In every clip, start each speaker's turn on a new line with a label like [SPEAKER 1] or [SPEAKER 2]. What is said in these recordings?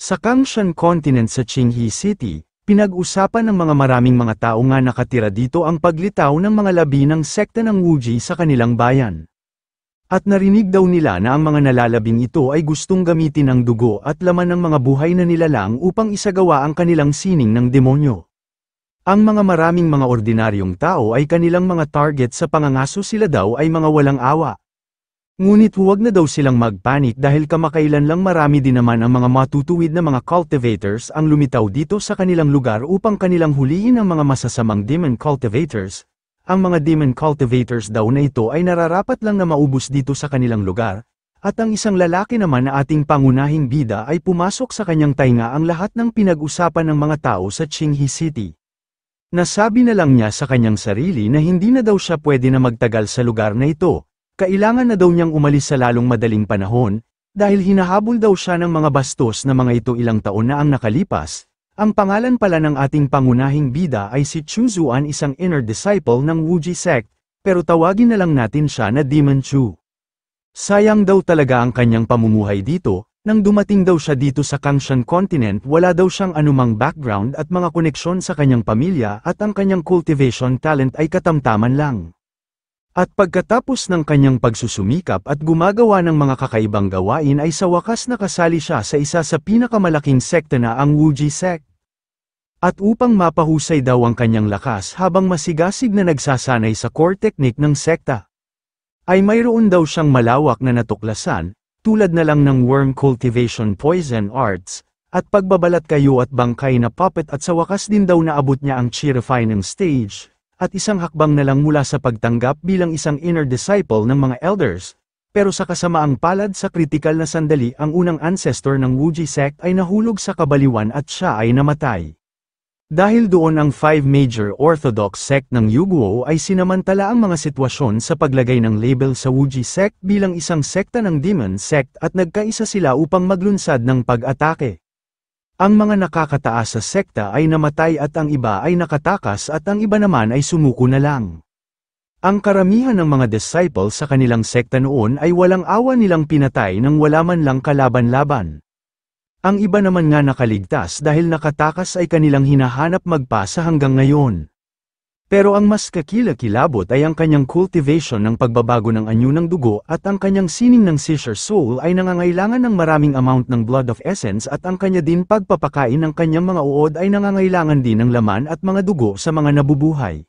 [SPEAKER 1] Sa Kangshan Continent sa Qinghe City, pinag-usapan ng maraming mga tao nga nakatira dito ang paglitaw ng mga labi ng sekta ng Wuji sa kanilang bayan. At narinig daw nila na ang mga nalalabing ito ay gustong gamitin ang dugo at laman ng mga buhay na nilalang upang isagawa ang kanilang sining ng demonyo. Ang maraming mga ordinaryong tao ay kanilang mga target sa pangangaso, sila daw ay mga walang awa. Ngunit huwag na daw silang magpanik dahil kamakailan lang marami din naman ang mga matutuwid na mga cultivators ang lumitaw dito sa kanilang lugar upang kanilang huliin ang mga masasamang demon cultivators. Ang mga demon cultivators daw na ito ay nararapat lang na maubos dito sa kanilang lugar, at ang isang lalaki naman na ating pangunahing bida ay pumasok sa kanyang tainga ang lahat ng pinag-usapan ng mga tao sa Qinghe City. Nasabi na lang niya sa kanyang sarili na hindi na daw siya pwede na magtagal sa lugar na ito. Kailangan na daw niyang umalis sa lalong madaling panahon, dahil hinahabol daw siya ng mga bastos na mga ito ilang taon na ang nakalipas. Ang pangalan pala ng ating pangunahing bida ay si Chu Zuan, isang inner disciple ng Wuji sect, pero tawagin na lang natin siya na Demon Chu. Sayang daw talaga ang kanyang pamumuhay dito, nang dumating daw siya dito sa Kangshan Continent wala daw siyang anumang background at mga koneksyon sa kanyang pamilya at ang kanyang cultivation talent ay katamtaman lang. At pagkatapos ng kanyang pagsusumikap at gumagawa ng mga kakaibang gawain ay sa wakas nakasali siya sa isa sa pinakamalaking sekta na ang Wuji sect. At upang mapahusay daw ang kanyang lakas habang masigasig na nagsasanay sa core technique ng sekta, ay mayroon daw siyang malawak na natuklasan, tulad na lang ng worm cultivation poison arts, at pagbabalat kayo at bangkay na puppet, at sa wakas din daw naabot niya ang chi refining stage. At isang hakbang na lang mula sa pagtanggap bilang isang inner disciple ng mga elders, pero sa kasamaang palad sa kritikal na sandali ang unang ancestor ng Wuji sect ay nahulog sa kabaliwan at siya ay namatay. Dahil doon ang 5 major orthodox sect ng Yuguo ay sinamantala ang mga sitwasyon sa paglagay ng label sa Wuji sect bilang isang sekta ng demon sect at nagkaisa sila upang maglunsad ng pag-atake. Ang mga nakakataas sa sekta ay namatay at ang iba ay nakatakas at ang iba naman ay sumuko na lang. Ang karamihan ng mga disciple sa kanilang sekta noon ay walang awa nilang pinatay nang wala man lang kalaban-laban. Ang iba naman nga nakaligtas dahil nakatakas ay kanilang hinahanap magpasa hanggang ngayon. Pero ang mas kakilakilabot ay ang kanyang cultivation ng pagbabago ng anyo ng dugo at ang kanyang sining ng seizure soul ay nangangailangan ng maraming amount ng blood of essence at ang kanya din pagpapakain ng kanyang mga uod ay nangangailangan din ng laman at mga dugo sa mga nabubuhay.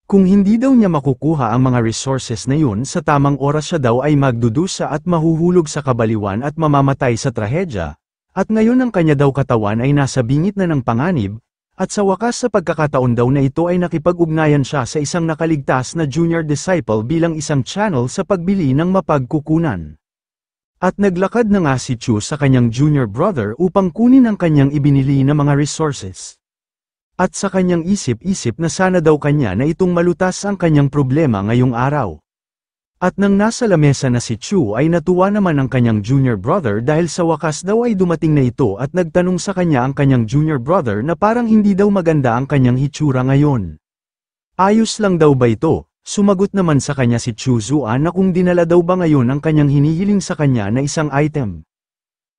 [SPEAKER 1] Kung hindi daw niya makukuha ang mga resources na yun sa tamang oras, siya daw ay magdudusa at mahuhulog sa kabaliwan at mamamatay sa trahedya, at ngayon ang kanya daw katawan ay nasa bingit na ng panganib. At sa wakas sa pagkakataon daw na ito ay nakipag-ugnayan siya sa isang nakaligtas na junior disciple bilang isang channel sa pagbili ng mapagkukunan. At naglakad na nga si Chu sa kanyang junior brother upang kunin ang kanyang ibinili na mga resources. At sa kanyang isip-isip na sana daw kanya na itong malutas ang kanyang problema ngayong araw. At nang nasa lamesa na si Chu ay natuwa naman ang kanyang junior brother dahil sa wakas daw ay dumating na ito at nagtanong sa kanya ang kanyang junior brother na parang hindi daw maganda ang kanyang hitsura ngayon. Ayos lang daw ba ito? Sumagot naman sa kanya si Chu Zuan na kung dinala daw ba ngayon ang kanyang hinihiling sa kanya na isang item.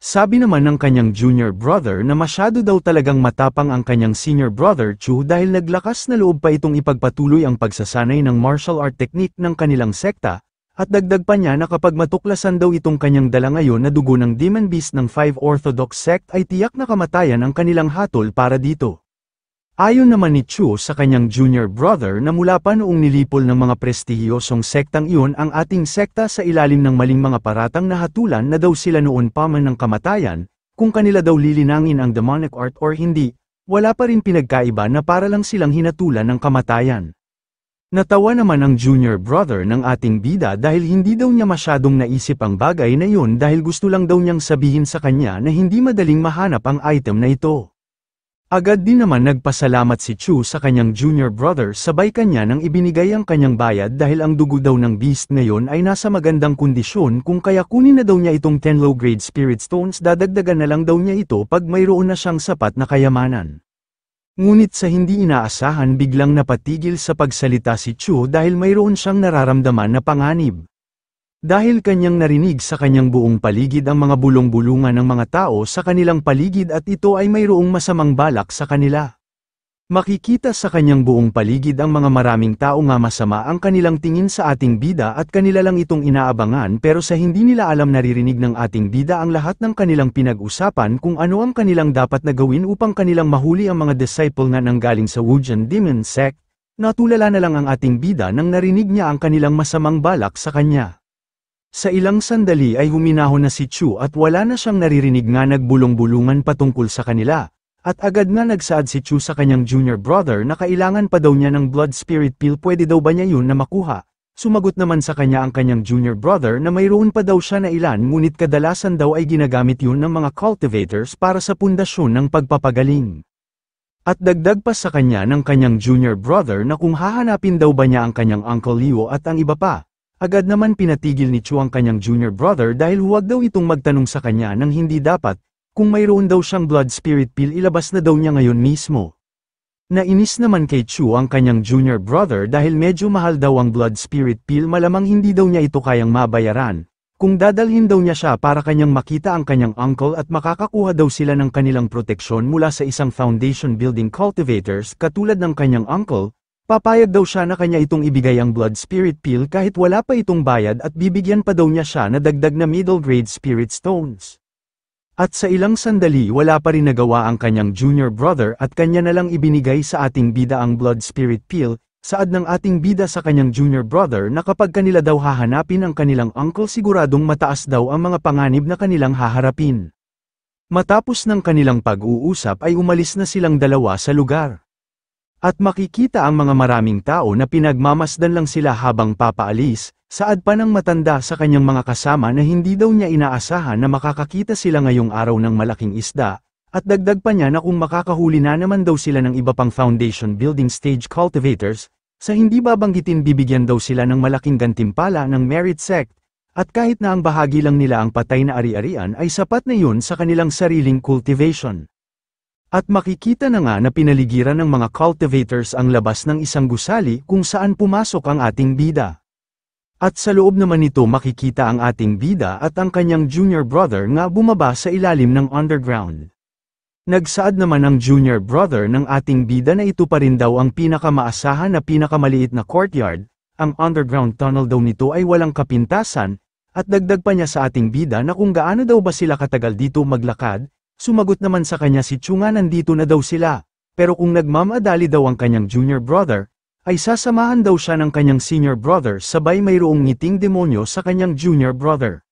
[SPEAKER 1] Sabi naman ng kanyang junior brother na masyado daw talagang matapang ang kanyang senior brother Chu dahil naglakas na loob pa itong ipagpatuloy ang pagsasanay ng martial art technique ng kanilang sekta, at dagdag pa niya na kapag matuklasan daw itong kanyang dala ngayon na dugo ng demon beast ng 5 orthodox sect ay tiyak na kamatayan ang kanilang hatol para dito. Ayon naman ni Chu sa kanyang junior brother na mula pa noong nilipol ng mga prestihiyosong sektang iyon ang ating sekta sa ilalim ng maling mga paratang na hatulan na daw sila noon pa man ng kamatayan, kung kanila daw lilinangin ang demonic art or hindi, wala pa rin pinagkaiba na para lang silang hinatulan ng kamatayan. Natawa naman ang junior brother ng ating bida dahil hindi daw niya masyadong naisip ang bagay na yun dahil gusto lang daw niyang sabihin sa kanya na hindi madaling mahanap ang item na ito. Agad din naman nagpasalamat si Chu sa kanyang junior brother sabay kanya nang ibinigay ang kanyang bayad dahil ang dugo daw ng beast ngayon ay nasa magandang kondisyon kung kaya kunin na daw niya itong 10 low-grade spirit stones, dadagdagan na lang daw niya ito pag mayroon na siyang sapat na kayamanan. Ngunit sa hindi inaasahan biglang napatigil sa pagsalita si Chu dahil mayroon siyang nararamdaman na panganib. Dahil kanyang narinig sa kanyang buong paligid ang mga bulong-bulungan ng mga tao sa kanilang paligid at ito ay mayroong masamang balak sa kanila. Makikita sa kanyang buong paligid ang mga maraming tao nga masama ang kanilang tingin sa ating bida at kanila lang itong inaabangan pero sa hindi nila alam naririnig ng ating bida ang lahat ng kanilang pinag-usapan kung ano ang kanilang dapat na gawin upang kanilang mahuli ang mga disciple na nanggaling sa Wujian Demon Sect. Natulala na lang ang ating bida nang narinig niya ang kanilang masamang balak sa kanya. Sa ilang sandali ay huminahon na si Chu at wala na siyang naririnig nga nagbulong-bulungan patungkol sa kanila, at agad nga nagsaad si Chu sa kanyang junior brother na kailangan pa daw niya ng blood spirit pill, pwede daw ba niya yun na makuha. Sumagot naman sa kanya ang kanyang junior brother na mayroon pa daw siya na ilan ngunit kadalasan daw ay ginagamit yun ng mga cultivators para sa pundasyon ng pagpapagaling. At dagdag pa sa kanya ng kanyang junior brother na kung hahanapin daw ba niya ang kanyang Uncle Leo at ang iba pa. Agad naman pinatigil ni Chu ang kanyang junior brother dahil huwag daw itong magtanong sa kanya nang hindi dapat, kung mayroon daw siyang blood spirit pill ilabas na daw niya ngayon mismo. Nainis naman kay Chu ang kanyang junior brother dahil medyo mahal daw ang blood spirit pill, malamang hindi daw niya ito kayang mabayaran, kung dadalhin daw niya siya para kanyang makita ang kanyang uncle at makakakuha daw sila ng kanilang proteksyon mula sa isang foundation building cultivators katulad ng kanyang uncle. Papayag daw siya na kanya itong ibigay ang blood spirit pill kahit wala pa itong bayad at bibigyan pa daw niya siya na dagdag na middle grade spirit stones. At sa ilang sandali wala pa rin nagawa ang kanyang junior brother at kanya na lang ibinigay sa ating bida ang blood spirit pill, saad ng ating bida sa kanyang junior brother na kapag kanila daw hahanapin ang kanilang uncle siguradong mataas daw ang mga panganib na kanilang haharapin. Matapos ng kanilang pag-uusap ay umalis na silang dalawa sa lugar. At makikita ang mga maraming tao na pinagmamasdan lang sila habang papaalis, saad pa ng matanda sa kanyang mga kasama na hindi daw niya inaasahan na makakakita sila ngayong araw ng malaking isda, at dagdag pa niya na kung makakahuli na naman daw sila ng iba pang foundation building stage cultivators, sa hindi babanggitin bibigyan daw sila ng malaking gantimpala ng merit sect, at kahit na ang bahagi lang nila ang patay na ari-arian ay sapat na yun sa kanilang sariling cultivation. At makikita na nga na pinaligiran ng mga cultivators ang labas ng isang gusali kung saan pumasok ang ating bida. At sa loob naman nito makikita ang ating bida at ang kanyang junior brother nga bumaba sa ilalim ng underground. Nagsaad naman ang junior brother ng ating bida na ito pa rin daw ang pinakamaasahan na pinakamaliit na courtyard, ang underground tunnel daw nito ay walang kapintasan, at dagdag pa niya sa ating bida na kung gaano daw ba sila katagal dito maglakad. Sumagot naman sa kanya si Chu nga nandito na daw sila, pero kung nagmamadali daw ang kanyang junior brother, ay sasamahan daw siya ng kanyang senior brother sabay mayroong ngiting demonyo sa kanyang junior brother.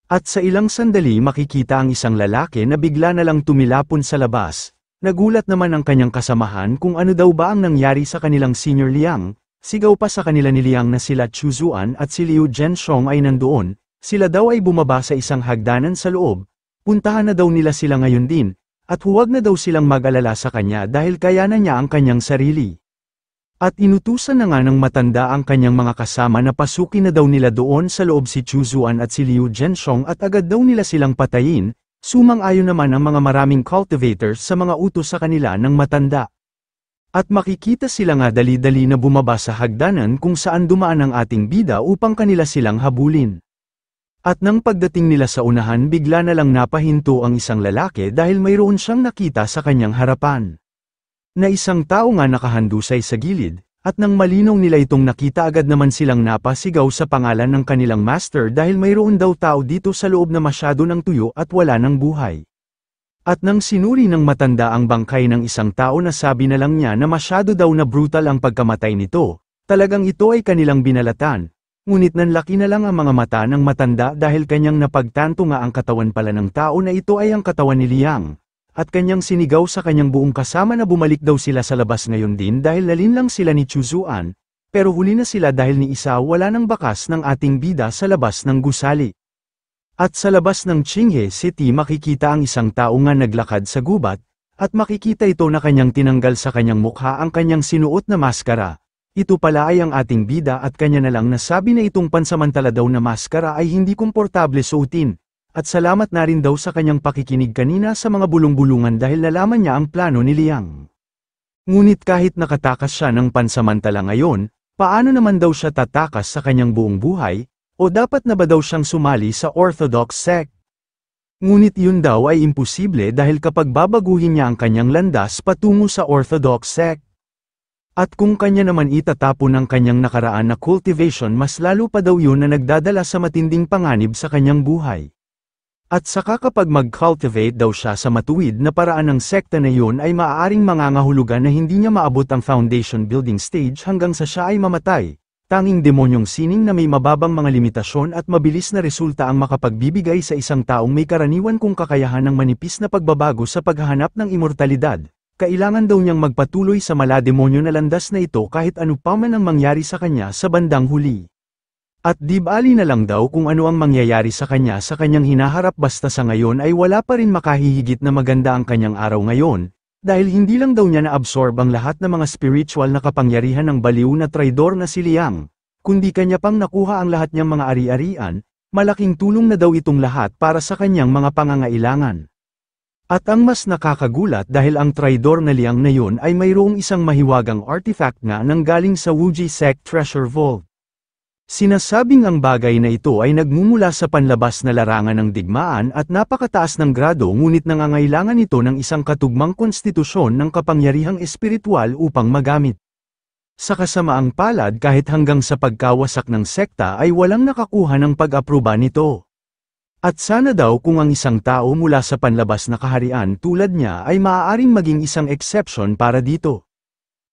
[SPEAKER 1] At sa ilang sandali makikita ang isang lalaki na bigla na lang tumilapon sa labas, nagulat naman ang kanyang kasamahan kung ano daw ba ang nangyari sa kanilang senior Liang, sigaw pa sa kanila ni Liang na sila Chu Zuan at si Liu Zhenxiong ay nandoon, sila daw ay bumaba sa isang hagdanan sa loob. Puntahan na daw nila sila ngayon din, at huwag na daw silang mag-alala sa kanya dahil kaya na niya ang kanyang sarili. At inutusan na nga ng matanda ang kanyang mga kasama na pasukin na daw nila doon sa loob si Chu Zuan at si Liu Zhenxiong at agad daw nila silang patayin, sumang-ayon naman ang mga maraming cultivators sa mga utos sa kanila ng matanda. At makikita sila nga dali-dali na bumaba sa hagdanan kung saan dumaan ang ating bida upang kanila silang habulin. At nang pagdating nila sa unahan bigla na lang napahinto ang isang lalaki dahil mayroon siyang nakita sa kanyang harapan. Na isang tao nga nakahandusay sa gilid, at nang malinaw nila itong nakita agad naman silang napasigaw sa pangalan ng kanilang master dahil mayroon daw tao dito sa loob na masyado ng tuyo at wala ng buhay. At nang sinuri ng matanda ang bangkay ng isang tao nasabi na lang niya na masyado daw na brutal ang pagkamatay nito, talagang ito ay kanilang binalatan. Ngunit nanlaki na lang ang mga mata ng matanda dahil kanyang napagtanto nga ang katawan pala ng tao na ito ay ang katawan ni Liang, at kanyang sinigaw sa kanyang buong kasama na bumalik daw sila sa labas ngayon din dahil nalinlang sila ni Chu Zuan, pero huli na sila dahil ni isa wala ng bakas ng ating bida sa labas ng gusali. At sa labas ng Qinghe City makikita ang isang tao nga naglakad sa gubat, at makikita ito na kanyang tinanggal sa kanyang mukha ang kanyang sinuot na maskara. Ito pala ay ang ating bida at kanya na lang nasabi na itong pansamantala daw na maskara ay hindi komportable suotin, at salamat na rin daw sa kanyang pakikinig kanina sa mga bulong-bulungan dahil nalaman niya ang plano ni Liang. Ngunit kahit nakatakas siya ng pansamantala ngayon, paano naman daw siya tatakas sa kanyang buong buhay, O dapat na ba daw siyang sumali sa Orthodox sect? Ngunit yun daw ay imposible dahil kapag babaguhin niya ang kanyang landas patungo sa Orthodox sect. At kung kanya naman itatapon ang kanyang nakaraan na cultivation, mas lalo pa daw yun na nagdadala sa matinding panganib sa kanyang buhay. At saka kapag mag-cultivate daw siya sa matuwid na paraan ng sekta na yun ay maaaring mangangahulugan na hindi niya maabot ang foundation building stage hanggang sa siya ay mamatay. Tanging demonyong sining na may mababang mga limitasyon at mabilis na resulta ang makapagbibigay sa isang taong may karaniwan kung kakayahan ng manipis na pagbabago sa paghahanap ng immortalidad. Kailangan daw niyang magpatuloy sa malademonyo na landas na ito kahit ano pa man ang mangyari sa kanya sa bandang huli. At di bali na lang daw kung ano ang mangyayari sa kanya sa kanyang hinaharap, basta sa ngayon ay wala pa rin makahihigit na maganda ang kanyang araw ngayon. Dahil hindi lang daw niya na-absorb ang lahat ng mga spiritual na kapangyarihan ng baliw na traidor na si Liang, kundi kanya pang nakuha ang lahat niyang mga ari-arian, malaking tulong na daw itong lahat para sa kanyang mga pangangailangan. At ang mas nakakagulat dahil ang traidor na Liang na yun ay mayroong isang mahiwagang artifact nga nang galing sa Wuji Sect Treasure Vault. Sinasabing ang bagay na ito ay nagmumula sa panlabas na larangan ng digmaan at napakataas ng grado, ngunit nangangailangan ito ng isang katugmang konstitusyon ng kapangyarihang espiritual upang magamit. Sa kasamaang palad, kahit hanggang sa pagkawasak ng sekta ay walang nakakuha ng pag-aproba nito. At sana daw kung ang isang tao mula sa panlabas na kaharian tulad niya ay maaaring maging isang exception para dito.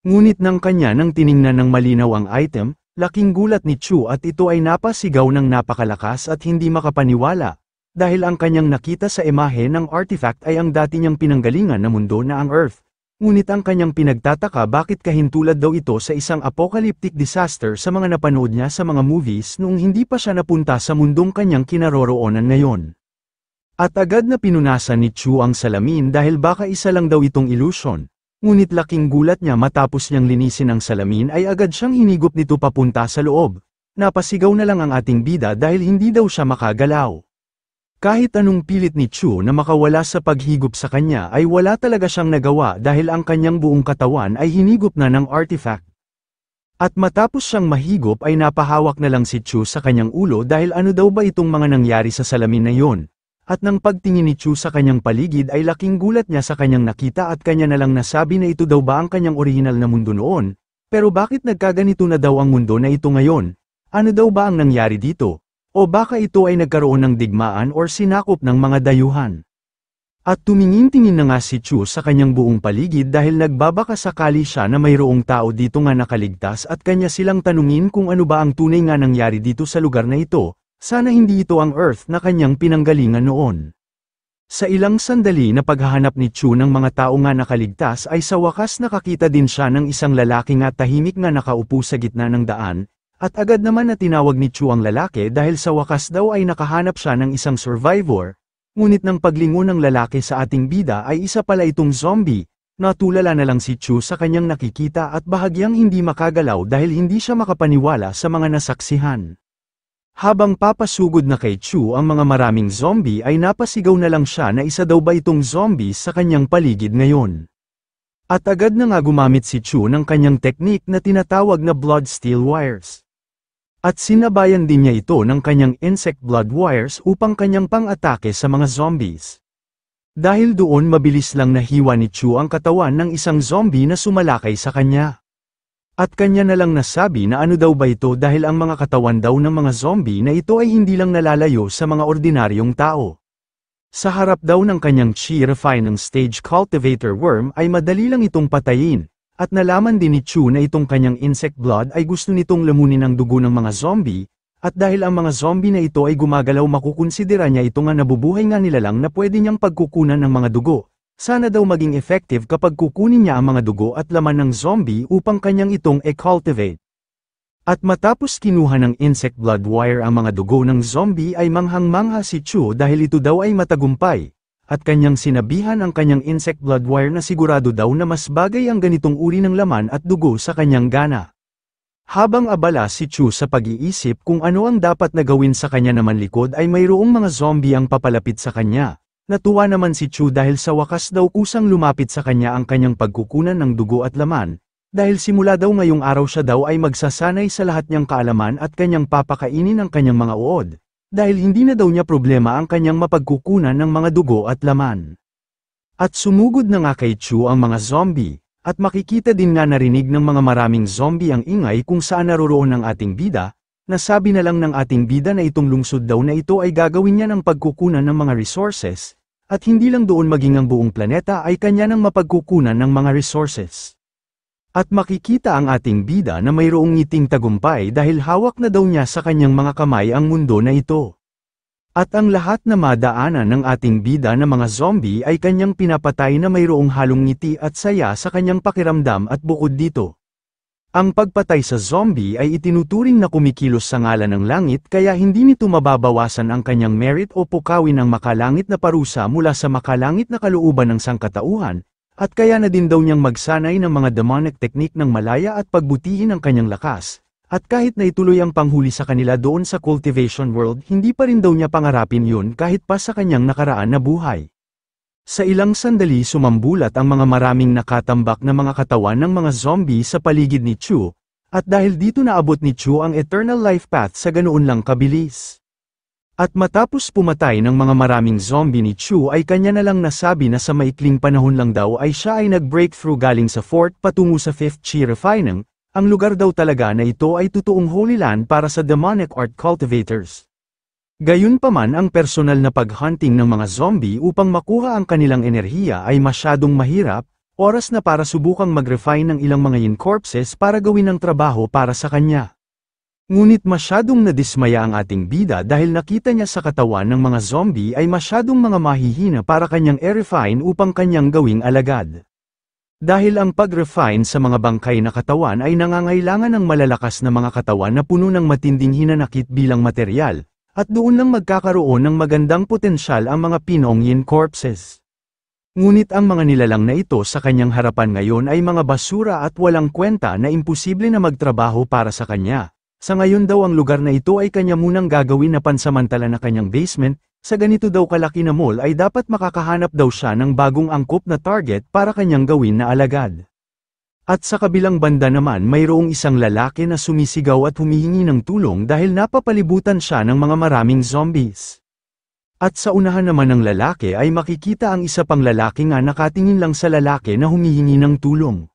[SPEAKER 1] Ngunit nang kanya nang tiningnan ng malinaw ang item, laking gulat ni Chu at ito ay napasigaw ng napakalakas at hindi makapaniwala, dahil ang kanyang nakita sa imahe ng artifact ay ang dati niyang pinanggalingan na mundo na ang Earth. Ngunit ang kanyang pinagtataka bakit kahintulad daw ito sa isang apocalyptic disaster sa mga napanood niya sa mga movies noong hindi pa siya napunta sa mundong kanyang kinaroroonan ngayon. At agad na pinunasan ni Chu ang salamin dahil baka isa lang daw itong illusion. Ngunit laking gulat niya matapos niyang linisin ang salamin ay agad siyang hinigop nito papunta sa loob. Napasigaw na lang ang ating bida dahil hindi daw siya makagalaw. Kahit anong pilit ni Chu na makawala sa paghigop sa kanya ay wala talaga siyang nagawa dahil ang kanyang buong katawan ay hinigop na ng artifact. At matapos siyang mahigop ay napahawak na lang si Chu sa kanyang ulo dahil ano daw ba itong mga nangyari sa salamin na yon. At nang pagtingin ni Chu sa kanyang paligid ay laking gulat niya sa kanyang nakita at kanya na lang nasabi na ito daw ba ang kanyang orihinal na mundo noon, pero bakit nagkaganito na daw ang mundo na ito ngayon? Ano daw ba ang nangyari dito? O baka ito ay nagkaroon ng digmaan or sinakop ng mga dayuhan? At tumingin-tingin na nga si Chu sa kanyang buong paligid dahil nagbabaka sakali siya na mayroong tao dito nga nakaligtas at kanya silang tanungin kung ano ba ang tunay nga nangyari dito sa lugar na ito. Sana hindi ito ang Earth na kanyang pinanggalingan noon. Sa ilang sandali na paghahanap ni Chu ng mga tao nga nakaligtas ay sa wakas nakakita din siya ng isang lalaki nga tahimik nga nakaupo sa gitna ng daan, at agad naman na tinawag ni Chu ang lalaki dahil sa wakas daw ay nakahanap siya ng isang survivor, ngunit nang paglingon ng lalaki sa ating bida ay isa pala itong zombie. Natulala na lang si Chu sa kanyang nakikita at bahagyang hindi makagalaw dahil hindi siya makapaniwala sa mga nasaksihan. Habang papasugod na kay Chu ang mga maraming zombie ay napasigaw na lang siya na isa daw ba itong zombies sa kanyang paligid ngayon. At agad na nga gumamit si Chu ng kanyang teknik na tinatawag na blood steel wires. At sinabayan din niya ito ng kanyang insect blood wires upang kanyang pang-atake sa mga zombies. Dahil doon mabilis lang nahiwa ni Chu ang katawan ng isang zombie na sumalakay sa kanya. At kanya na lang nasabi na ano daw ba ito dahil ang mga katawan daw ng mga zombie na ito ay hindi lang nalalayo sa mga ordinaryong tao. Sa harap daw ng kanyang chi-refine ng stage cultivator worm ay madali lang itong patayin, at nalaman din ni Chu na itong kanyang insect blood ay gusto nitong lamunin ang dugo ng mga zombie, at dahil ang mga zombie na ito ay gumagalaw makukonsidera niya ito nga nabubuhay nga nila lang na pwede niyang pagkukunan ng mga dugo. Sana daw maging effective kapag kukunin niya ang mga dugo at laman ng zombie upang kanyang itong e-cultivate. At matapos kinuha ng insect blood wire ang mga dugo ng zombie ay manghang-mangha si Chu dahil ito daw ay matagumpay, at kanyang sinabihan ang kanyang insect blood wire na sigurado daw na mas bagay ang ganitong uri ng laman at dugo sa kanyang gana. Habang abala si Chu sa pag-iisip kung ano ang dapat na gawin sa kanya naman likod ay mayroong mga zombie ang papalapit sa kanya. Natuwa naman si Chu dahil sa wakas daw kusang lumapit sa kanya ang kanyang pagkukunan ng dugo at laman, Dahil simula daw ngayong araw siya daw ay magsasanay sa lahat niyang kaalaman at kanyang papakainin ang kanyang mga uod, dahil hindi na daw niya problema ang kanyang mapagkukunan ng mga dugo at laman. At sumugod na nga kay Chu ang mga zombie, at makikita din nga narinig ng mga maraming zombie ang ingay kung saan naroroon ang ating bida, nasabi na lang ng ating bida na itong lungsod daw na ito ay gagawin niya ng pagkukunan ng mga resources, at hindi lang doon maging ang buong planeta ay kanya ng mapagkukunan ng mga resources. At makikita ang ating bida na mayroong ngiting tagumpay dahil hawak na daw niya sa kanyang mga kamay ang mundo na ito. At ang lahat na madaanan ng ating bida na mga zombie ay kanyang pinapatay na mayroong halong ngiti at saya sa kanyang pakiramdam at bukod dito. Ang pagpatay sa zombie ay itinuturing na kumikilos sa ngalan ng langit kaya hindi nito mababawasan ang kanyang merit o pukawin ang makalangit na parusa mula sa makalangit na kalooban ng sangkatauhan. At kaya na din daw niyang magsanay ng mga demonic technique ng malaya at pagbutihin ang kanyang lakas, at kahit na ituloy ang panghuli sa kanila doon sa cultivation world hindi pa rin daw niya pangarapin yun kahit pa sa kanyang nakaraan na buhay. Sa ilang sandali sumambulat ang mga maraming nakatambak na mga katawan ng mga zombie sa paligid ni Chu, at dahil dito naabot ni Chu ang eternal life path sa ganoon lang kabilis. At matapos pumatay ng mga maraming zombie ni Chu ay kanya na lang nasabi na sa maikling panahon lang daw ay siya ay nag-breakthrough galing sa fort patungo sa 5th Chi Refining, ang lugar daw talaga na ito ay totoong holy land para sa demonic art cultivators. Gayunpaman ang personal na paghunting ng mga zombie upang makuha ang kanilang enerhiya ay masyadong mahirap, oras na para subukang mag-refine ng ilang mga yin corpses para gawin ang trabaho para sa kanya. Ngunit masyadong nadismaya ang ating bida dahil nakita niya sa katawan ng mga zombie ay masyadong mga mahihina para kanyang i-refine upang kanyang gawing alagad. Dahil ang pag-refine sa mga bangkay na katawan ay nangangailangan ng malalakas na mga katawan na puno ng matinding hinanakit bilang material, at doon lang magkakaroon ng magandang potensyal ang mga pinong yin corpses. Ngunit ang mga nilalang na ito sa kanyang harapan ngayon ay mga basura at walang kwenta na imposible na magtrabaho para sa kanya. Sa ngayon daw ang lugar na ito ay kanya munang gagawin na pansamantala na kanyang basement, sa ganito daw kalaki na mall ay dapat makakahanap daw siya ng bagong angkop na target para kanyang gawin na alagad. At sa kabilang banda naman mayroong isang lalaki na sumisigaw at humihingi ng tulong dahil napapalibutan siya ng mga maraming zombies. At sa unahan naman ng lalaki ay makikita ang isa pang lalaki nga nakatingin lang sa lalaki na humihingi ng tulong.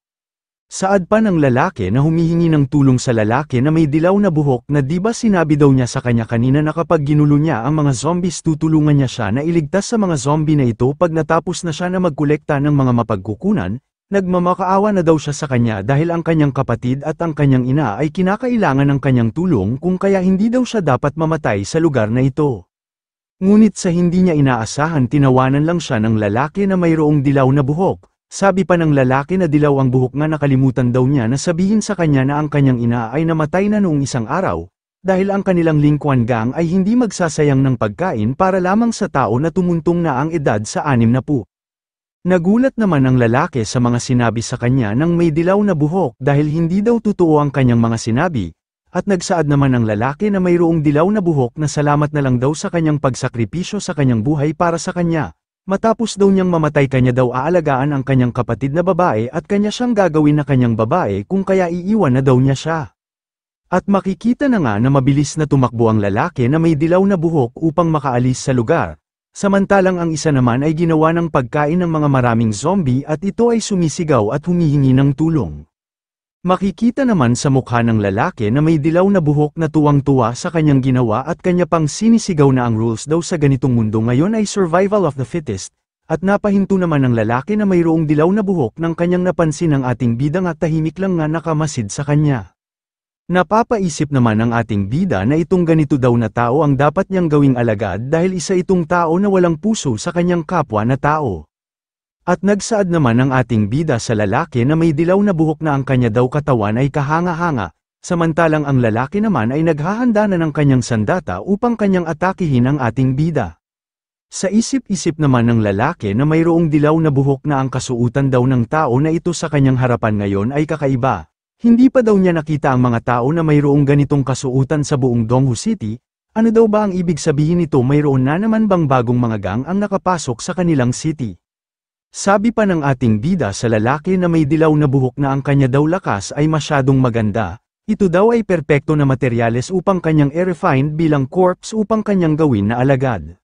[SPEAKER 1] Saad pa ng lalaki na humihingi ng tulong sa lalaki na may dilaw na buhok na di ba sinabi daw niya sa kanya kanina na kapag ginulo niya ang mga zombies tutulungan niya siya na iligtas sa mga zombie na ito pag natapos na siya na magkolekta ng mga mapagkukunan, nagmamakaawa na daw siya sa kanya dahil ang kanyang kapatid at ang kanyang ina ay kinakailangan ng kanyang tulong kung kaya hindi daw siya dapat mamatay sa lugar na ito. Ngunit sa hindi niya inaasahan tinawanan lang siya ng lalaki na mayroong dilaw na buhok. Sabi pa ng lalaki na dilaw ang buhok nga nakalimutan daw niya na sabihin sa kanya na ang kanyang ina ay namatay na noong isang araw, dahil ang kanilang Lingkuan gang ay hindi magsasayang ng pagkain para lamang sa tao na tumuntong na ang edad sa 60. Nagulat naman ang lalaki sa mga sinabi sa kanya ng may dilaw na buhok dahil hindi daw totoo ang kanyang mga sinabi, at nagsaad naman ang lalaki na mayroong dilaw na buhok na salamat na lang daw sa kanyang pagsakripisyo sa kanyang buhay para sa kanya. Matapos daw niyang mamatay kanya daw aalagaan ang kanyang kapatid na babae at kanya siyang gagawin na kanyang babae kung kaya iiwan na daw niya siya. At makikita na nga na mabilis na tumakbo ang lalaki na may dilaw na buhok upang makaalis sa lugar, samantalang ang isa naman ay ginawa ng pagkain ng mga maraming zombie at ito ay sumisigaw at humihingi ng tulong. Makikita naman sa mukha ng lalaki na may dilaw na buhok na tuwang-tuwa sa kanyang ginawa at kanya pang sinisigaw na ang rules daw sa ganitong mundo ngayon ay survival of the fittest, at napahinto naman ng lalaki na mayroong dilaw na buhok nang kanyang napansin ang ating bidang at tahimik lang nga nakamasid sa kanya. Napapaisip naman ang ating bida na itong ganito daw na tao ang dapat niyang gawing alagad dahil isa itong tao na walang puso sa kanyang kapwa na tao. At nagsaad naman ang ating bida sa lalaki na may dilaw na buhok na ang kanya daw katawan ay kahanga-hanga, samantalang ang lalaki naman ay naghahanda na ng kanyang sandata upang kanyang atakihin ang ating bida. Sa isip-isip naman ng lalaki na mayroong dilaw na buhok na ang kasuutan daw ng tao na ito sa kanyang harapan ngayon ay kakaiba. Hindi pa daw niya nakita ang mga tao na mayroong ganitong kasuutan sa buong Donghu City. Ano daw ba ang ibig sabihin nito? Mayroon na naman bang bagong mga gang ang nakapasok sa kanilang city? Sabi pa ng ating bida sa lalaki na may dilaw na buhok na ang kanya daw lakas ay masyadong maganda, ito daw ay perpekto na materyales upang kanyang i-refine bilang corpse upang kanyang gawin na alagad.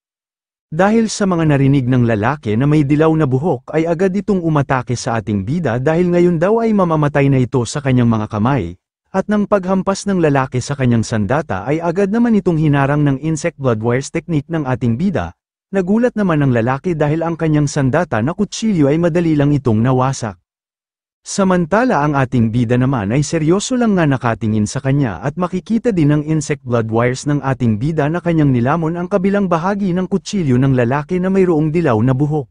[SPEAKER 1] Dahil sa mga narinig ng lalaki na may dilaw na buhok ay agad itong umatake sa ating bida dahil ngayon daw ay mamamatay na ito sa kanyang mga kamay, at nang paghampas ng lalaki sa kanyang sandata ay agad naman itong hinarang ng insect blood wires technique ng ating bida. Nagulat naman ang lalaki dahil ang kanyang sandata na kutsilyo ay madali lang itong nawasak. Samantala ang ating bida naman ay seryoso lang nga nakatingin sa kanya at makikita din ng insect blood wires ng ating bida na kanyang nilamon ang kabilang bahagi ng kutsilyo ng lalaki na mayroong dilaw na buhok.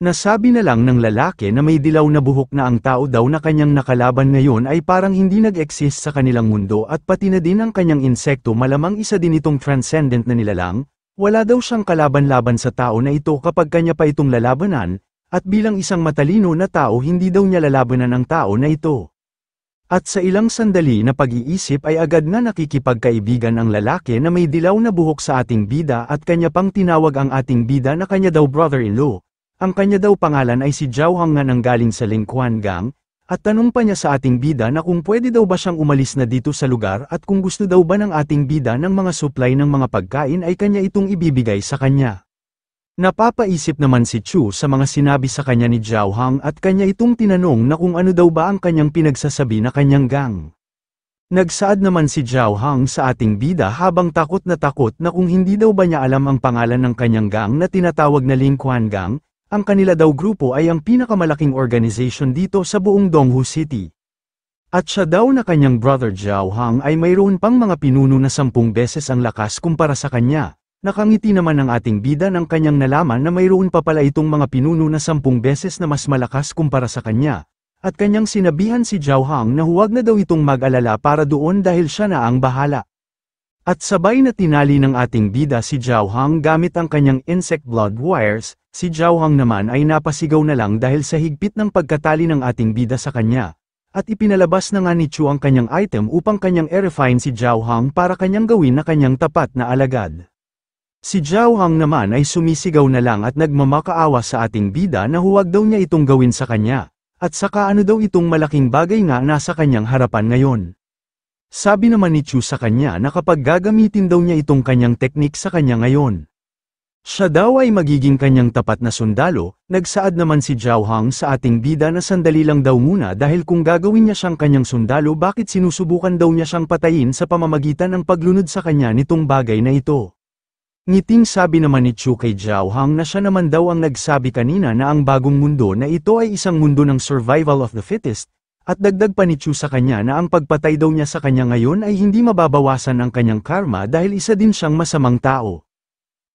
[SPEAKER 1] Nasabi na lang ng lalaki na may dilaw na buhok na ang tao daw na kanyang nakalaban ngayon ay parang hindi nag-exist sa kanilang mundo at pati na din ang kanyang insekto malamang isa din itong transcendent na nilalang. Wala daw siyang kalaban-laban sa tao na ito kapag kanya pa itong lalabanan, at bilang isang matalino na tao hindi daw niya lalabanan ang tao na ito. At sa ilang sandali na pag-iisip ay agad na nakikipagkaibigan ang lalaki na may dilaw na buhok sa ating bida at kanya pang tinawag ang ating bida na kanya daw brother-in-law. Ang kanya daw pangalan ay si Zhao Hang nga nanggaling sa Lingquan Gang, at tanong pa niya sa ating bida na kung pwede daw ba siyang umalis na dito sa lugar at kung gusto daw ba ng ating bida ng mga supply ng mga pagkain ay kanya itong ibibigay sa kanya. Napapaisip naman si Chu sa mga sinabi sa kanya ni Zhao Hang at kanya itong tinanong na kung ano daw ba ang kanyang pinagsasabi na kanyang gang. Nagsaad naman si Zhao Hang sa ating bida habang takot na kung hindi daw ba niya alam ang pangalan ng kanyang gang na tinatawag na Lingquan Gang. Ang kanila daw grupo ay ang pinakamalaking organization dito sa buong Donghu City. At siya daw na kanyang brother Zhao Hang ay mayroon pang mga pinuno na 10 beses ang lakas kumpara sa kanya. Nakangiti naman ang ating bida ng kanyang nalaman na mayroon pa pala itong mga pinuno na 10 beses na mas malakas kumpara sa kanya. At kanyang sinabihan si Zhao Hang na huwag na daw itong mag-alala para doon dahil siya na ang bahala. At sabay na tinali ng ating bida si Zhao Hang gamit ang kanyang insect blood wires. Si Zhao Hang naman ay napasigaw na lang dahil sa higpit ng pagkatali ng ating bida sa kanya. At ipinalabas na nga ni Chu ang kanyang item upang kanyang i-refine si Zhao Hang para kanyang gawin na kanyang tapat na alagad. Si Zhao Hang naman ay sumisigaw na lang at nagmamakaawa sa ating bida na huwag daw niya itong gawin sa kanya. At saka ano daw itong malaking bagay nga nasa kanyang harapan ngayon. Sabi naman ni Chu sa kanya na kapag gagamitin daw niya itong kanyang teknik sa kanya ngayon, siya daw ay magiging kanyang tapat na sundalo. Nagsaad naman si Zhao Hang sa ating bida na sandali lang daw muna dahil kung gagawin niya siyang kanyang sundalo bakit sinusubukan daw niya siyang patayin sa pamamagitan ng paglunod sa kanya nitong bagay na ito. Ngiting sabi naman ni Chu kay Zhao Hang na siya naman daw ang nagsabi kanina na ang bagong mundo na ito ay isang mundo ng survival of the fittest. At dagdag pa ni Chu sa kanya na ang pagpatay daw niya sa kanya ngayon ay hindi mababawasan ang kanyang karma dahil isa din siyang masamang tao.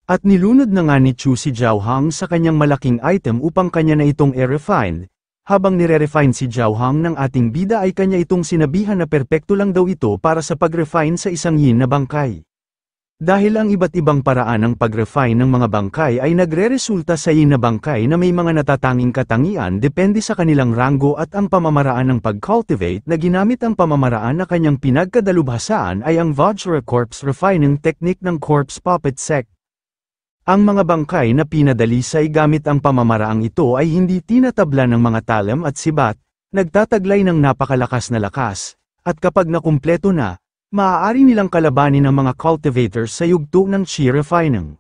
[SPEAKER 1] At nilunod na nga ni Chu si Zhao Hang sa kanyang malaking item upang kanya na itong i-refine. Habang nire-refine si Zhao Hang ng ating bida ay kanya itong sinabihan na perpekto lang daw ito para sa pag-refine sa isang yin na bangkay. Dahil ang iba't ibang paraan ng pag-refine ng mga bangkay ay nagre-resulta sa yin na bangkay na may mga natatanging katangian depende sa kanilang ranggo at ang pamamaraan ng pag-cultivate na ginamit ang pamamaraan na kanyang pinagkadalubhasaan ay ang Vajra Corpse Refining Technique ng Corpse Puppet Sect. Ang mga bangkay na pinadalisay gamit ang pamamaraang ito ay hindi tinatabla ng mga talem at sibat, nagtataglay ng napakalakas na lakas, at kapag nakumpleto na, maaari nilang kalabanin ang mga cultivators sa yugto ng chi refining.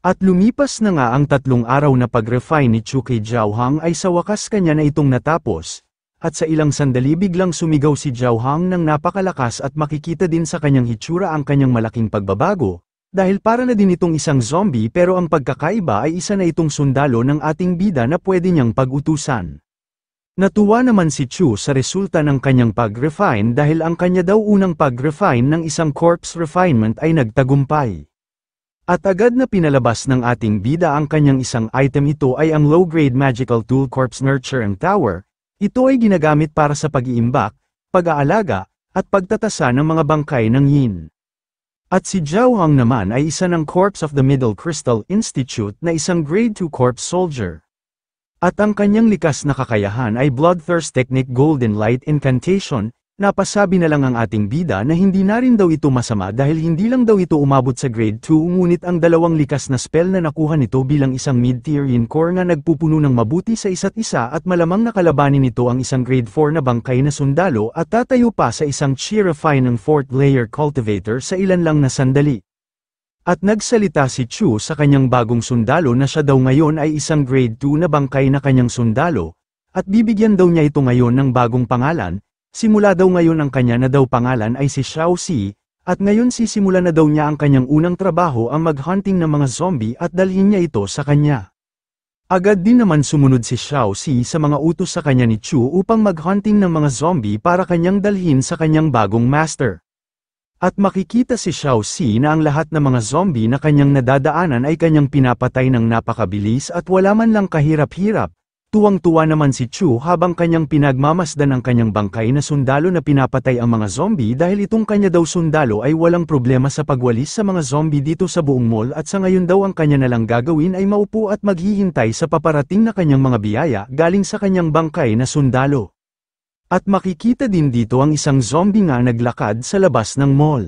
[SPEAKER 1] At lumipas na nga ang 3 araw na pag-refine ni Chu kay Zhao Hang ay sa wakas kanya na itong natapos, at sa ilang sandali biglang sumigaw si Zhao Hang ng napakalakas at makikita din sa kanyang hitsura ang kanyang malaking pagbabago, dahil para na din itong isang zombie pero ang pagkakaiba ay isa na itong sundalo ng ating bida na pwede niyang pag-utusan. Natuwa naman si Chu sa resulta ng kanyang pag-refine dahil ang kanya daw unang pag-refine ng isang corpse refinement ay nagtagumpay. At agad na pinalabas ng ating bida ang kanyang isang item ito ay ang low-grade magical tool Corpse Nurturing Tower. Ito ay ginagamit para sa pag-iimbak, pag-aalaga, at pagtatasa ng mga bangkay ng yin. At si Zhao Hang naman ay isa ng Corpse of the Middle Crystal Institute na isang Grade 2 Corpse Soldier. At ang kanyang likas na kakayahan ay Bloodthirst Technique Golden Light Incantation, Napasabi na lang ang ating bida na hindi na rin daw ito masama dahil hindi lang daw ito umabot sa grade 2 ngunit ang dalawang likas na spell na nakuha nito bilang isang mid-tier core nga nagpupuno ng mabuti sa isa't isa at malamang nakalabanin nito ang isang grade 4 na bangkay na sundalo at tatayo pa sa isang Chirify ng 4th layer cultivator sa ilan lang na sandali. At nagsalita si Chu sa kanyang bagong sundalo na siya daw ngayon ay isang grade 2 na bangkay na kanyang sundalo, at bibigyan daw niya ito ngayon ng bagong pangalan. Simula daw ngayon ang kanya na daw pangalan ay si Xiao Si, at ngayon sisimula na daw niya ang kanyang unang trabaho ang mag-hunting ng mga zombie at dalhin niya ito sa kanya. Agad din naman sumunod si Xiao Si sa mga utos sa kanya ni Chu upang mag-hunting ng mga zombie para kanyang dalhin sa kanyang bagong master. At makikita si Xiao Si na ang lahat ng mga zombie na kanyang nadadaanan ay kanyang pinapatay ng napakabilis at wala man lang kahirap-hirap. Tuwang-tuwa naman si Chu habang kanyang pinagmamasdan ang kanyang bangkay na sundalo na pinapatay ang mga zombie dahil itong kanya daw sundalo ay walang problema sa pagwalis sa mga zombie dito sa buong mall at sa ngayon daw ang kanya na lang gagawin ay maupo at maghihintay sa paparating na kanyang mga biyaya galing sa kanyang bangkay na sundalo. At makikita din dito ang isang zombie nga naglakad sa labas ng mall.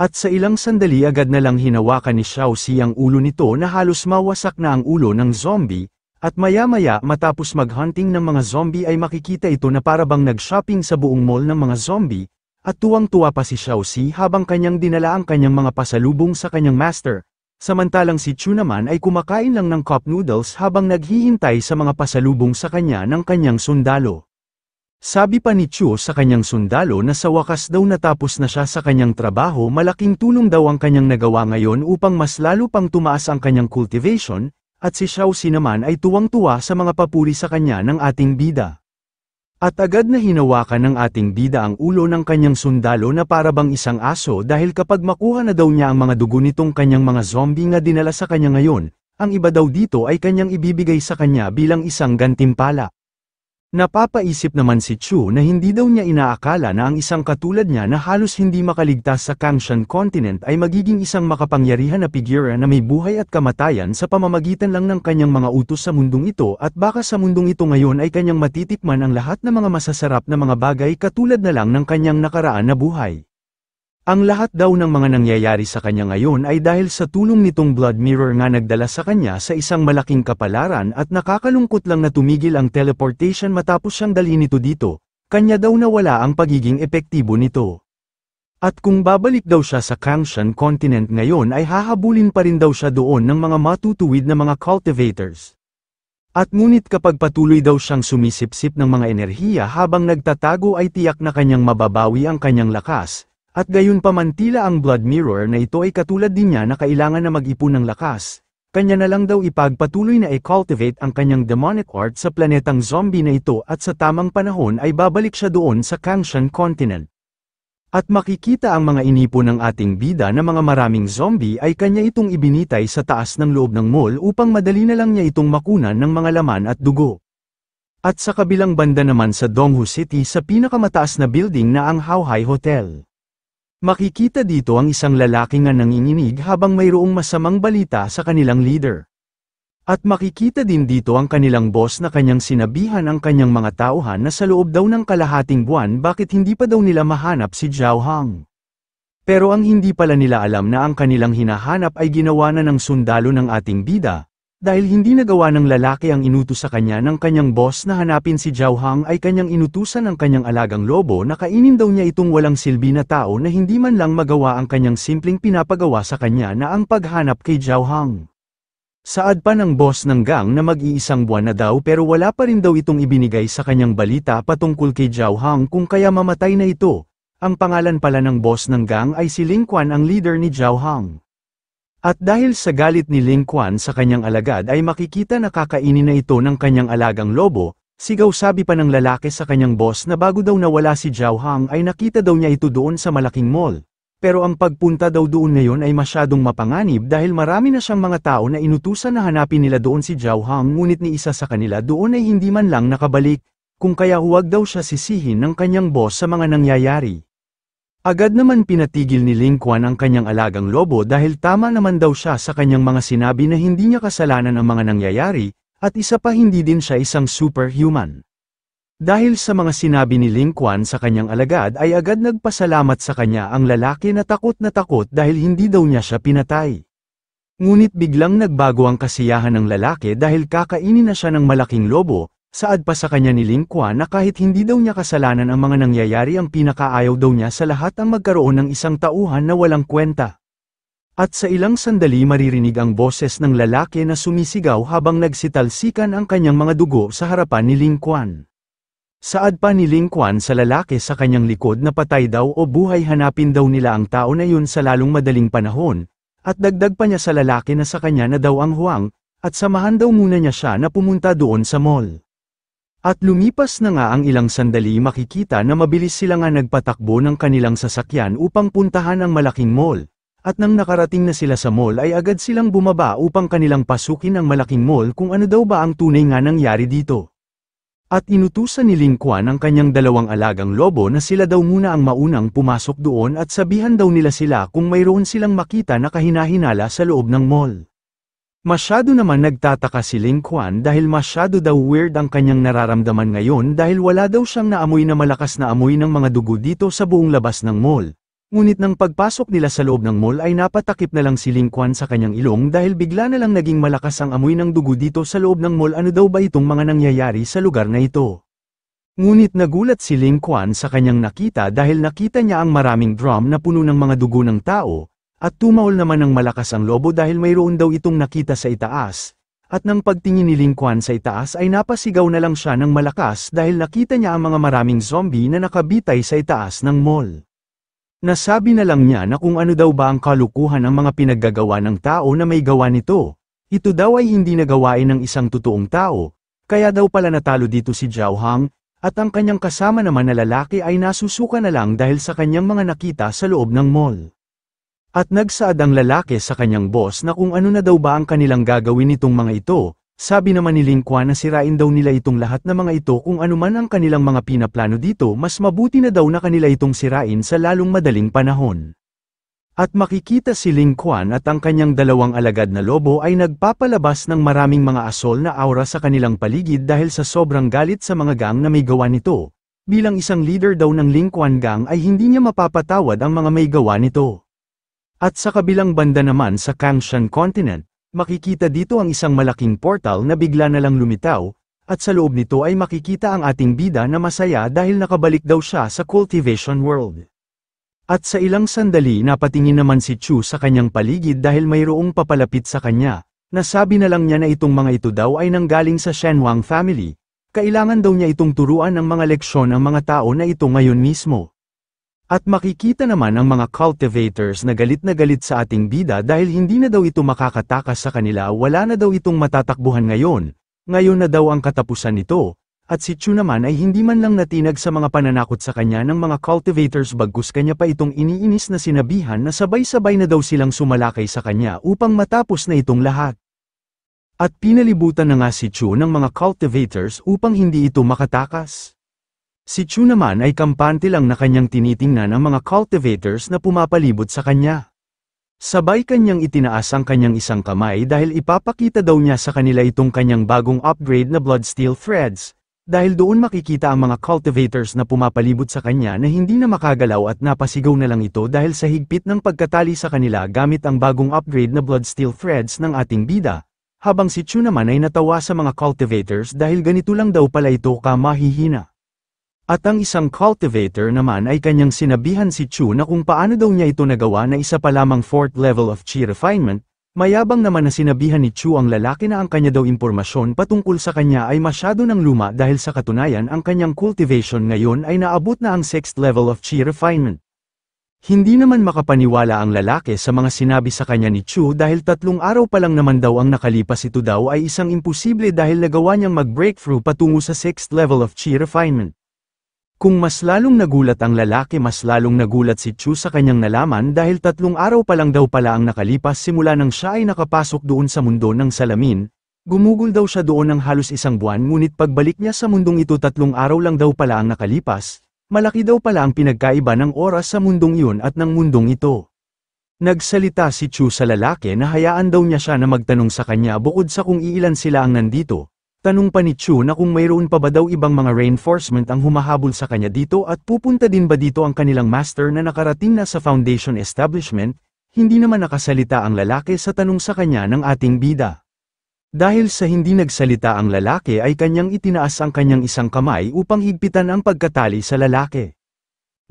[SPEAKER 1] At sa ilang sandali agad na lang hinawakan ni Xiao Si ang ulo nito na halos mawasak na ang ulo ng zombie. At maya-maya matapos mag-hunting ng mga zombie ay makikita ito na parabang nag-shopping sa buong mall ng mga zombie, at tuwang-tuwa pa si Xiao Si habang kanyang dinala ang kanyang mga pasalubong sa kanyang master, samantalang si Chu naman ay kumakain lang ng cup noodles habang naghihintay sa mga pasalubong sa kanya ng kanyang sundalo. Sabi pa ni Chu sa kanyang sundalo na sa wakas daw natapos na siya sa kanyang trabaho, malaking tulong daw ang kanyang nagawa ngayon upang mas lalo pang tumaas ang kanyang cultivation, at si Xiao Si naman ay tuwang-tuwa sa mga papuri sa kanya ng ating bida. At agad na hinawakan ng ating bida ang ulo ng kanyang sundalo na parabang isang aso dahil kapag makuha na daw niya ang mga dugo nitong kanyang mga zombie nga dinala sa kanya ngayon, ang iba daw dito ay kanyang ibibigay sa kanya bilang isang gantimpala. Napapaisip naman si Chu na hindi daw niya inaakala na ang isang katulad niya na halos hindi makaligtas sa Kangshan continent ay magiging isang makapangyarihan na figura na may buhay at kamatayan sa pamamagitan lang ng kanyang mga utos sa mundong ito at baka sa mundong ito ngayon ay kanyang matitikman ang lahat ng mga masasarap na mga bagay katulad na lang ng kanyang nakaraan na buhay. Ang lahat daw ng mga nangyayari sa kanya ngayon ay dahil sa tulong nitong Blood Mirror nga nagdala sa kanya sa isang malaking kapalaran at nakakalungkot lang na tumigil ang teleportation matapos siyang dalhin ito dito, kanya daw nawala ang pagiging epektibo nito. At kung babalik daw siya sa Kangshan continent ngayon ay hahabulin pa rin daw siya doon ng mga matutuwid na mga cultivators. At ngunit kapag patuloy daw siyang sumisipsip ng mga enerhiya habang nagtatago ay tiyak na kanyang mababawi ang kanyang lakas. At gayon pa man tila ang Blood Mirror na ito ay katulad din niya na kailangan na mag-ipon ng lakas, kanya na lang daw ipagpatuloy na i-cultivate ang kanyang demonic art sa planetang zombie na ito at sa tamang panahon ay babalik siya doon sa Kangshan continent. At makikita ang mga inipon ng ating bida na mga maraming zombie ay kanya itong ibinitay sa taas ng loob ng mall upang madali na lang niya itong makunan ng mga laman at dugo. At sa kabilang banda naman sa Donghu City sa pinakamataas na building na ang Haohai Hotel. Makikita dito ang isang lalaki nga nanginginig habang mayroong masamang balita sa kanilang leader. At makikita din dito ang kanilang boss na kanyang sinabihan ang kanyang mga tauhan na sa loob daw ng kalahating buwan bakit hindi pa daw nila mahanap si Zhao Hang. Pero ang hindi pala nila alam na ang kanilang hinahanap ay ginawa na ng sundalo ng ating bida. Dahil hindi nagawa ng lalaki ang inutos sa kanya ng kanyang boss na hanapin si Zhao Hang ay kanyang inutusan ng kanyang alagang lobo na kainin daw niya itong walang silbi na tao na hindi man lang magawa ang kanyang simpleng pinapagawa sa kanya na ang paghanap kay Zhao Hang. Saad pa ng boss ng gang na mag-iisang buwan na daw pero wala pa rin daw itong ibinigay sa kanyang balita patungkol kay Zhao Hang kung kaya mamatay na ito. Ang pangalan pala ng boss ng gang ay si Ling Quan ang leader ni Zhao Hang. At dahil sa galit ni Ling Quan sa kanyang alagad ay makikita na kakainin na ito ng kanyang alagang lobo, sigaw sabi pa ng lalaki sa kanyang boss na bago daw nawala si Zhao Hang ay nakita daw niya ito doon sa malaking mall. Pero ang pagpunta daw doon ngayon ay masyadong mapanganib dahil marami na siyang mga tao na inutusan na hanapin nila doon si Zhao Hang ngunit ni isa sa kanila doon ay hindi man lang nakabalik, kung kaya huwag daw siya sisihin ng kanyang boss sa mga nangyayari. Agad naman pinatigil ni Ling Quan ang kanyang alagang lobo dahil tama naman daw siya sa kanyang mga sinabi na hindi niya kasalanan ang mga nangyayari, at isa pa hindi din siya isang superhuman. Dahil sa mga sinabi ni Ling Quan sa kanyang alagad ay agad nagpasalamat sa kanya ang lalaki na takot dahil hindi daw niya siya pinatay. Ngunit biglang nagbago ang kasiyahan ng lalaki dahil kakainin na siya ng malaking lobo, saad pa sa kanya ni Ling Quan na kahit hindi daw niya kasalanan ang mga nangyayari ang pinakaayaw daw niya sa lahat ang magkaroon ng isang tauhan na walang kwenta. At sa ilang sandali maririnig ang boses ng lalaki na sumisigaw habang nagsitalsikan ang kanyang mga dugo sa harapan ni Ling Quan. Saad pa ni Ling Quan sa lalaki sa kanyang likod na patay daw o buhay hanapin daw nila ang tao na yun sa lalong madaling panahon, at dagdag pa niya sa lalaki na sa kanya na daw ang huwang, at samahan daw muna niya siya na pumunta doon sa mall. At lumipas na nga ang ilang sandali makikita na mabilis sila nga nagpatakbo ng kanilang sasakyan upang puntahan ang malaking mall, at nang nakarating na sila sa mall ay agad silang bumaba upang kanilang pasukin ang malaking mall kung ano daw ba ang tunay nga nangyari dito. At inutusan ni Ling Quan ang kanyang dalawang alagang lobo na sila daw muna ang maunang pumasok doon at sabihan daw nila sila kung mayroon silang makita na kahinahinala sa loob ng mall. Masyado naman nagtataka si Ling Quan dahil masyado daw weird ang kanyang nararamdaman ngayon dahil wala daw siyang naamoy na malakas na amoy ng mga dugo dito sa buong labas ng mall. Ngunit nang pagpasok nila sa loob ng mall ay napatakip na lang si Ling Quan sa kanyang ilong dahil bigla na lang naging malakas ang amoy ng dugo dito sa loob ng mall. Ano daw ba itong mga nangyayari sa lugar na ito? Ngunit nagulat si Ling Quan sa kanyang nakita dahil nakita niya ang maraming drum na puno ng mga dugo ng tao, at tumawol naman ng malakas ang lobo dahil mayroon daw itong nakita sa itaas, at nang pagtingin ni Ling Quan sa itaas ay napasigaw na lang siya ng malakas dahil nakita niya ang mga maraming zombie na nakabitay sa itaas ng mall. Nasabi na lang niya na kung ano daw ba ang kalukuhan ang mga pinaggagawa ng tao na may gawa nito. Ito daw ay hindi na gawain ng isang totoong tao, kaya daw pala natalo dito si Zhao Hang, at ang kanyang kasama naman na lalaki ay nasusuka na lang dahil sa kanyang mga nakita sa loob ng mall. At nagsaad ang lalaki sa kanyang boss na kung ano na daw ba ang kanilang gagawin nitong mga ito. Sabi naman ni Ling Quan na sirain daw nila itong lahat na mga ito kung ano man ang kanilang mga pinaplano dito, mas mabuti na daw na kanila itong sirain sa lalong madaling panahon. At makikita si Ling Quan at ang kanyang dalawang alagad na lobo ay nagpapalabas ng maraming mga asol na aura sa kanilang paligid dahil sa sobrang galit sa mga gang na may gawa nito. Bilang isang leader daw ng Ling Quan gang ay hindi niya mapapatawad ang mga may gawa nito. At sa kabilang banda naman sa Kangshan Continent, makikita dito ang isang malaking portal na bigla na lang lumitaw, at sa loob nito ay makikita ang ating bida na masaya dahil nakabalik daw siya sa cultivation world. At sa ilang sandali napatingin naman si Chu sa kanyang paligid dahil mayroong papalapit sa kanya, nasabi na lang niya na itong mga ito daw ay nanggaling sa Shenhuang family, kailangan daw niya itong turuan ng mga leksyon ang mga tao na ito ngayon mismo. At makikita naman ang mga cultivators na galit sa ating bida dahil hindi na daw ito makakatakas sa kanila, wala na daw itong matatakbuhan ngayon na daw ang katapusan nito, at si Chu naman ay hindi man lang natinag sa mga pananakot sa kanya ng mga cultivators bagkus kanya pa itong iniinis na sinabihan na sabay-sabay na daw silang sumalakay sa kanya upang matapos na itong lahat. At pinalibutan na nga si Chu ng mga cultivators upang hindi ito makatakas. Si Chu naman ay kampante lang na kanyang tinitingnan ang mga cultivators na pumapalibot sa kanya. Sabay kanyang itinaas ang kanyang isang kamay dahil ipapakita daw niya sa kanila itong kanyang bagong upgrade na Bloodsteel Threads, dahil doon makikita ang mga cultivators na pumapalibot sa kanya na hindi na makagalaw at napasigaw na lang ito dahil sa higpit ng pagkatali sa kanila gamit ang bagong upgrade na Bloodsteel Threads ng ating bida, habang si Chu naman ay natawa sa mga cultivators dahil ganito lang daw pala ito kamahihina. At ang isang cultivator naman ay kanyang sinabihan si Chu na kung paano daw niya ito nagawa na isa pa lamang 4th level of chi refinement, mayabang naman na sinabihan ni Chu ang lalaki na ang kanya daw impormasyon patungkol sa kanya ay masyado ng luma dahil sa katunayan ang kanyang cultivation ngayon ay naabot na ang 6th level of chi refinement. Hindi naman makapaniwala ang lalaki sa mga sinabi sa kanya ni Chu dahil 3 araw pa lang naman daw ang nakalipas, ito daw ay isang imposible dahil nagawa niyang mag-breakthrough patungo sa 6th level of chi refinement. Kung mas lalong nagulat ang lalaki, mas lalong nagulat si Chu sa kanyang nalaman dahil 3 araw pa lang daw pala ang nakalipas simula nang siya ay nakapasok doon sa mundo ng salamin. Gumugol daw siya doon ng halos 1 buwan, ngunit pagbalik niya sa mundong ito 3 araw lang daw pala ang nakalipas. Malaki daw pala ang pinagkaiba ng oras sa mundong iyon at ng mundong ito. Nagsalita si Chu sa lalaki na hayaan daw niya siya na magtanong sa kanya bukod sa kung iilan sila ang nandito. Tanong pa ni Chu na kung mayroon pa ba daw ibang mga reinforcement ang humahabol sa kanya dito at pupunta din ba dito ang kanilang master na nakarating na sa Foundation establishment, hindi naman nakasalita ang lalaki sa tanong sa kanya ng ating bida. Dahil sa hindi nagsalita ang lalaki ay kanyang itinaas ang kanyang isang kamay upang higpitan ang pagkatali sa lalaki.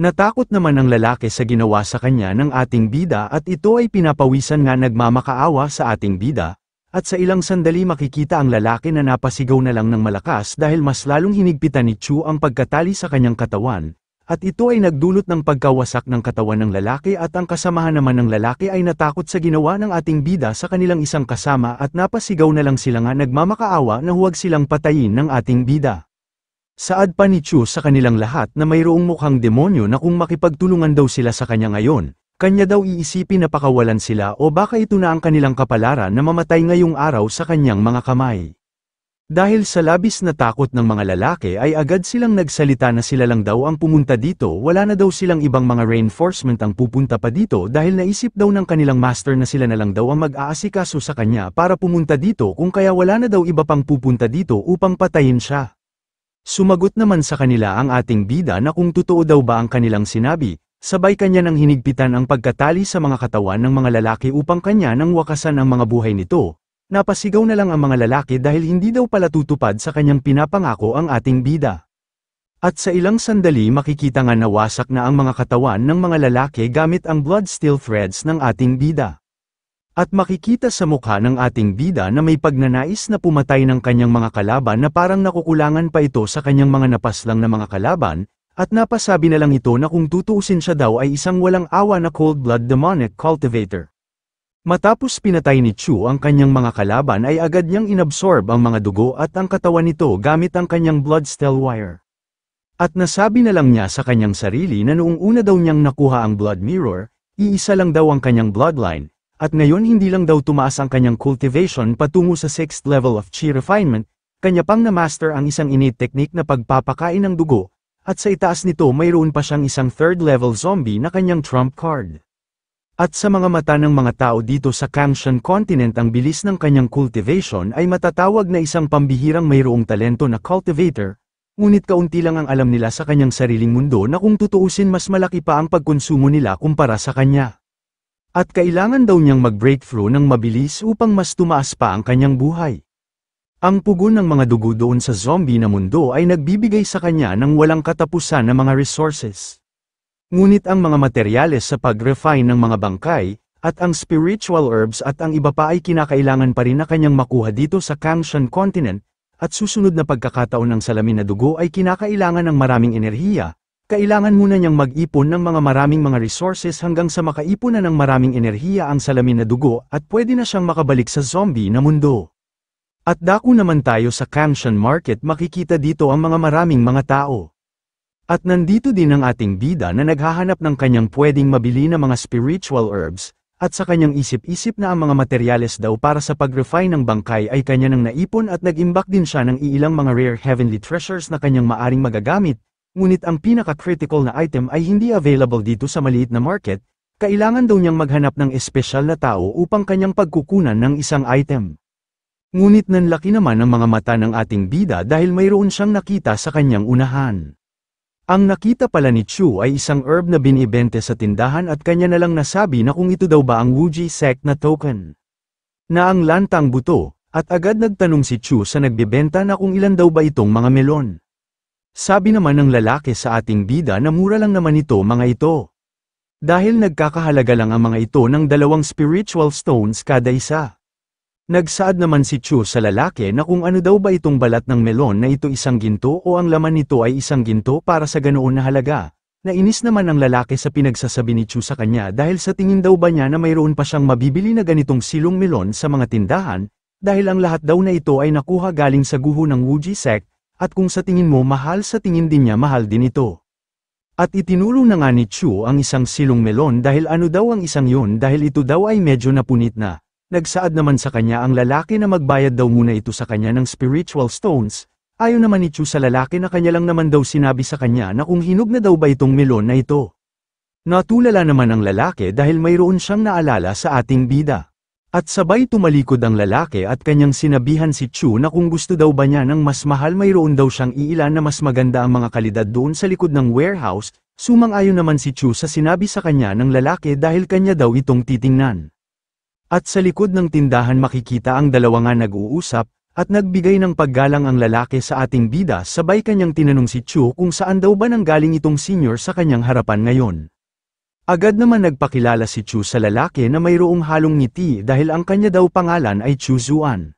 [SPEAKER 1] Natakot naman ang lalaki sa ginawa sa kanya ng ating bida at ito ay pinapawisan nga nagmamakaawa sa ating bida. At sa ilang sandali makikita ang lalaki na napasigaw na lang ng malakas dahil mas lalong hinigpitan ni Chu ang pagkatali sa kanyang katawan, at ito ay nagdulot ng pagkawasak ng katawan ng lalaki at ang kasamahan naman ng lalaki ay natakot sa ginawa ng ating bida sa kanilang isang kasama at napasigaw na lang sila nga nagmamakaawa na huwag silang patayin ng ating bida. Saad pa ni Chu sa kanilang lahat na mayroong mukhang demonyo na kung makipagtulungan daw sila sa kanya ngayon, kanya daw iisipin na pakawalan sila o baka ito na ang kanilang kapalaran na mamatay ngayong araw sa kanyang mga kamay. Dahil sa labis na takot ng mga lalaki ay agad silang nagsalita na sila lang daw ang pumunta dito, wala na daw silang ibang mga reinforcement ang pupunta pa dito dahil naisip daw ng kanilang master na sila na lang daw ang mag-aasikaso sa kanya para pumunta dito kung kaya wala na daw iba pang pupunta dito upang patayin siya. Sumagot naman sa kanila ang ating bida na kung totoo daw ba ang kanilang sinabi. Sabay kanya nang hinigpitan ang pagkatali sa mga katawan ng mga lalaki upang kanya nang wakasan ang mga buhay nito. Napasigaw na lang ang mga lalaki dahil hindi daw pala tutupad sa kanyang pinapangako ang ating bida. At sa ilang sandali makikita nga nawasak na ang mga katawan ng mga lalaki gamit ang blood steel threads ng ating bida. At makikita sa mukha ng ating bida na may pagnanais na pumatay ng kanyang mga kalaban na parang nakukulangan pa ito sa kanyang mga napaslang na mga kalaban. At napasabi na lang ito na kung tutuusin siya daw ay isang walang awa na cold-blood demonic cultivator. Matapos pinatay ni Chu ang kanyang mga kalaban ay agad niyang inabsorb ang mga dugo at ang katawan nito gamit ang kanyang blood steel wire. At nasabi na lang niya sa kanyang sarili na noong una daw niyang nakuha ang blood mirror, iisa lang daw ang kanyang bloodline, at ngayon hindi lang daw tumaas ang kanyang cultivation patungo sa 6th level of chi refinement, kanya pang na-master ang isang innate technique na pagpapakain ng dugo. At sa itaas nito mayroon pa siyang isang 3rd level zombie na kanyang trump card. At sa mga mata ng mga tao dito sa Kangshan continent ang bilis ng kanyang cultivation ay matatawag na isang pambihirang mayroong talento na cultivator, ngunit kaunti lang ang alam nila sa kanyang sariling mundo na kung tutuusin mas malaki pa ang pagkonsumo nila kumpara sa kanya. At kailangan daw niyang mag-breakthrough ng mabilis upang mas tumaas pa ang kanyang buhay. Ang pugon ng mga dugo doon sa zombie na mundo ay nagbibigay sa kanya ng walang katapusan na mga resources. Ngunit ang mga materyales sa pag-refine ng mga bangkay, at ang spiritual herbs at ang iba pa ay kinakailangan pa rin na kanyang makuha dito sa Kangshan continent, at susunod na pagkakataon ng salamin na dugo ay kinakailangan ng maraming enerhiya. Kailangan muna niyang mag-ipon ng mga maraming mga resources hanggang sa makaipon na ng maraming enerhiya ang salamin na dugo at pwede na siyang makabalik sa zombie na mundo. At dako naman tayo sa Kangshan Market makikita dito ang mga maraming mga tao. At nandito din ang ating bida na naghahanap ng kanyang pwedeng mabili na mga spiritual herbs, at sa kanyang isip-isip na ang mga materyales daw para sa pag-refine ng bangkay ay kanya nang naipon at nag-imbak din siya ng iilang mga rare heavenly treasures na kanyang maaring magagamit, ngunit ang pinaka-critical na item ay hindi available dito sa maliit na market, kailangan daw niyang maghanap ng espesyal na tao upang kanyang pagkukunan ng isang item. Ngunit nanlaki naman ang mga mata ng ating bida dahil mayroon siyang nakita sa kanyang unahan. Ang nakita pala ni Chu ay isang herb na binibente sa tindahan at kanya na lang nasabi na kung ito daw ba ang Wuji sect na token. Na ang lantang buto, at agad nagtanong si Chu sa nagbibenta na kung ilan daw ba itong mga melon. Sabi naman ng lalaki sa ating bida na mura lang naman ito mga ito. Dahil nagkakahalaga lang ang mga ito ng 2 spiritual stones kada isa. Nagsaad naman si Chu sa lalaki na kung ano daw ba itong balat ng melon na ito isang ginto o ang laman nito ay isang ginto para sa ganoon na halaga. Nainis naman ang lalaki sa pinagsasabi ni Chu sa kanya dahil sa tingin daw ba niya na mayroon pa siyang mabibili na ganitong silong melon sa mga tindahan, dahil ang lahat daw na ito ay nakuha galing sa guho ng Wuji sect, at kung sa tingin mo mahal sa tingin din niya mahal din ito. At itinuro na nga ni Chu ang isang silong melon dahil ano daw ang isang yun dahil ito daw ay medyo napunit na. Nagsaad naman sa kanya ang lalaki na magbayad daw muna ito sa kanya ng spiritual stones. Ayon naman ni Chu sa lalaki na kanya lang naman daw sinabi sa kanya na kung hinog na daw ba itong melon na ito. Natulala naman ang lalaki dahil mayroon siyang naalala sa ating bida. At sabay tumalikod ang lalaki at kanyang sinabihan si Chu na kung gusto daw ba niya ng mas mahal mayroon daw siyang iilan na mas maganda ang mga kalidad doon sa likod ng warehouse. Sumang-ayon naman si Chu sa sinabi sa kanya ng lalaki dahil kanya daw itong titingnan. At sa likod ng tindahan makikita ang dalawa nga nag-uusap, at nagbigay ng paggalang ang lalaki sa ating bida sabay kanyang tinanong si Chu kung saan daw ba nanggaling itong senior sa kanyang harapan ngayon. Agad naman nagpakilala si Chu sa lalaki na mayroong halong ngiti dahil ang kanya daw pangalan ay Chu Zuan.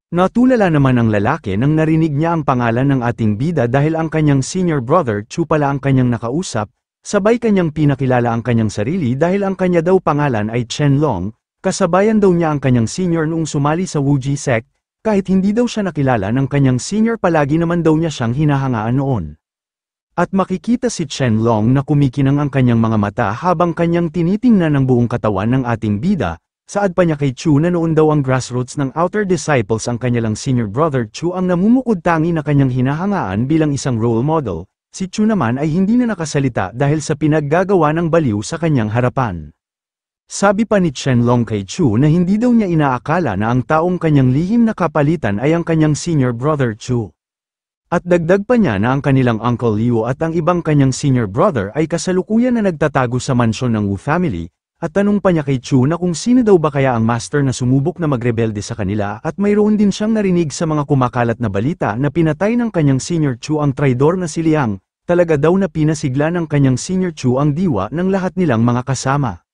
[SPEAKER 1] Natulala naman ang lalaki nang narinig niya ang pangalan ng ating bida dahil ang kanyang senior brother Chu pala ang kanyang nakausap, sabay kanyang pinakilala ang kanyang sarili dahil ang kanya daw pangalan ay Chen Long, kasabayan daw niya ang kanyang senior noong sumali sa Wuji sect, kahit hindi daw siya nakilala ng kanyang senior palagi naman daw niya siyang hinahangaan noon. At makikita si Chen Long na kumikinang ang kanyang mga mata habang kanyang tinitingnan ang buong katawan ng ating bida, saad pa niya kay Chu na noon daw ang grassroots ng outer disciples ang kanyalang senior brother Chu ang namumukod tangi na kanyang hinahangaan bilang isang role model, si Chu naman ay hindi na nakasalita dahil sa pinaggagawa ng baliw sa kanyang harapan. Sabi pa ni Chen Long kay Chu na hindi daw niya inaakala na ang taong kanyang lihim na kapalitan ay ang kanyang senior brother Chu. At dagdag pa niya na ang kanilang Uncle Liu at ang ibang kanyang senior brother ay kasalukuyan na nagtatago sa mansyon ng Wu family, at tanong pa niya kay Chu na kung sino daw ba kaya ang master na sumubok na magrebelde sa kanila at mayroon din siyang narinig sa mga kumakalat na balita na pinatay ng kanyang senior Chu ang traidor na si Liang, talaga daw na pinasigla ng kanyang senior Chu ang diwa ng lahat nilang mga kasama.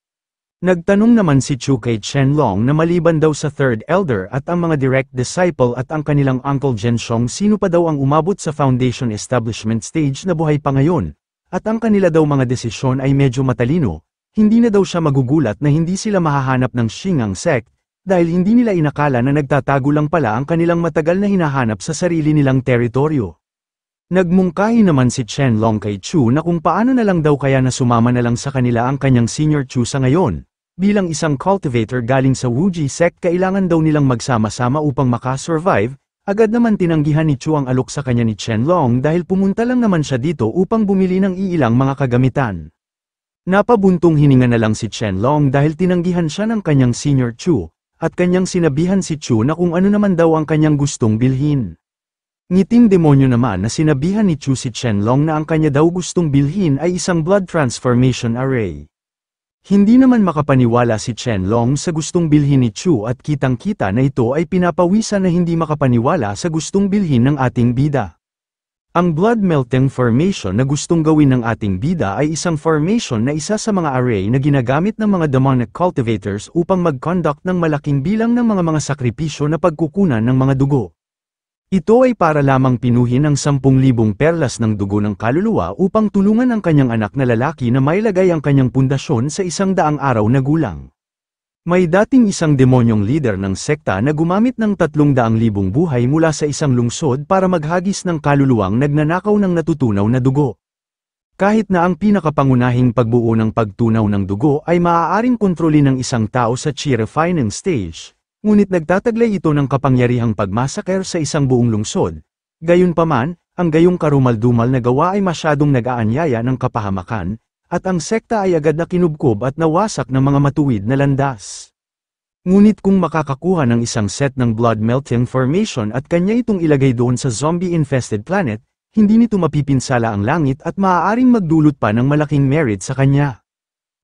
[SPEAKER 1] Nagtanong naman si Chu kay Chen Long na maliban daw sa third elder at ang mga direct disciple at ang kanilang uncle Zhenshong sino pa daw ang umabot sa foundation establishment stage na buhay pa ngayon, at ang kanila daw mga desisyon ay medyo matalino, hindi na daw siya magugulat na hindi sila mahahanap ng Xingang sect, dahil hindi nila inakala na nagtatago lang pala ang kanilang matagal na hinahanap sa sarili nilang teritoryo. Nagmungkahi naman si Chen Long kay Chu na kung paano na lang daw kaya na sumama na lang sa kanila ang kanyang senior Chu sa ngayon. Bilang isang cultivator galing sa Wuji sect kailangan daw nilang magsama-sama upang makasurvive, agad naman tinanggihan ni Chu ang alok sa kanya ni Chen Long dahil pumunta lang naman siya dito upang bumili ng iilang mga kagamitan. Napabuntong hininga na lang si Chen Long dahil tinanggihan siya ng kanyang senior Chu, at kanyang sinabihan si Chu na kung ano naman daw ang kanyang gustong bilhin. Ngiting demonyo naman na sinabihan ni Chu si Chen Long na ang kanya daw gustong bilhin ay isang blood transformation array. Hindi naman makapaniwala si Chen Long sa gustong bilhin ni Chu at kitang-kita na ito ay pinapawisan na hindi makapaniwala sa gustong bilhin ng ating bida. Ang blood melting formation na gustong gawin ng ating bida ay isang formation na isa sa mga array na ginagamit ng mga demonic cultivators upang mag-conduct ng malaking bilang ng mga sakripisyo na pagkukunan ng mga dugo. Ito ay para lamang pinuhin ang 10,000 perlas ng dugo ng kaluluwa upang tulungan ang kanyang anak na lalaki na mailagay ang kanyang pundasyon sa 100 araw na gulang. May dating isang demonyong leader ng sekta na gumamit ng 300,000 buhay mula sa isang lungsod para maghagis ng kaluluwang nagnanakaw ng natutunaw na dugo. Kahit na ang pinakapangunahing pagbuo ng pagtunaw ng dugo ay maaaring kontrolin ng isang tao sa chi refining stage, ngunit nagtataglay ito ng kapangyarihang pagmasaker sa isang buong lungsod. Gayunpaman, ang gayong karumal-dumal na gawa ay masyadong nag-aanyaya ng kapahamakan, at ang sekta ay agad na kinubkob at nawasak ng mga matuwid na landas. Ngunit kung makakakuha ng isang set ng blood melting formation at kanya itong ilagay doon sa zombie-infested planet, hindi nito mapipinsala ang langit at maaaring magdulot pa ng malaking merit sa kanya.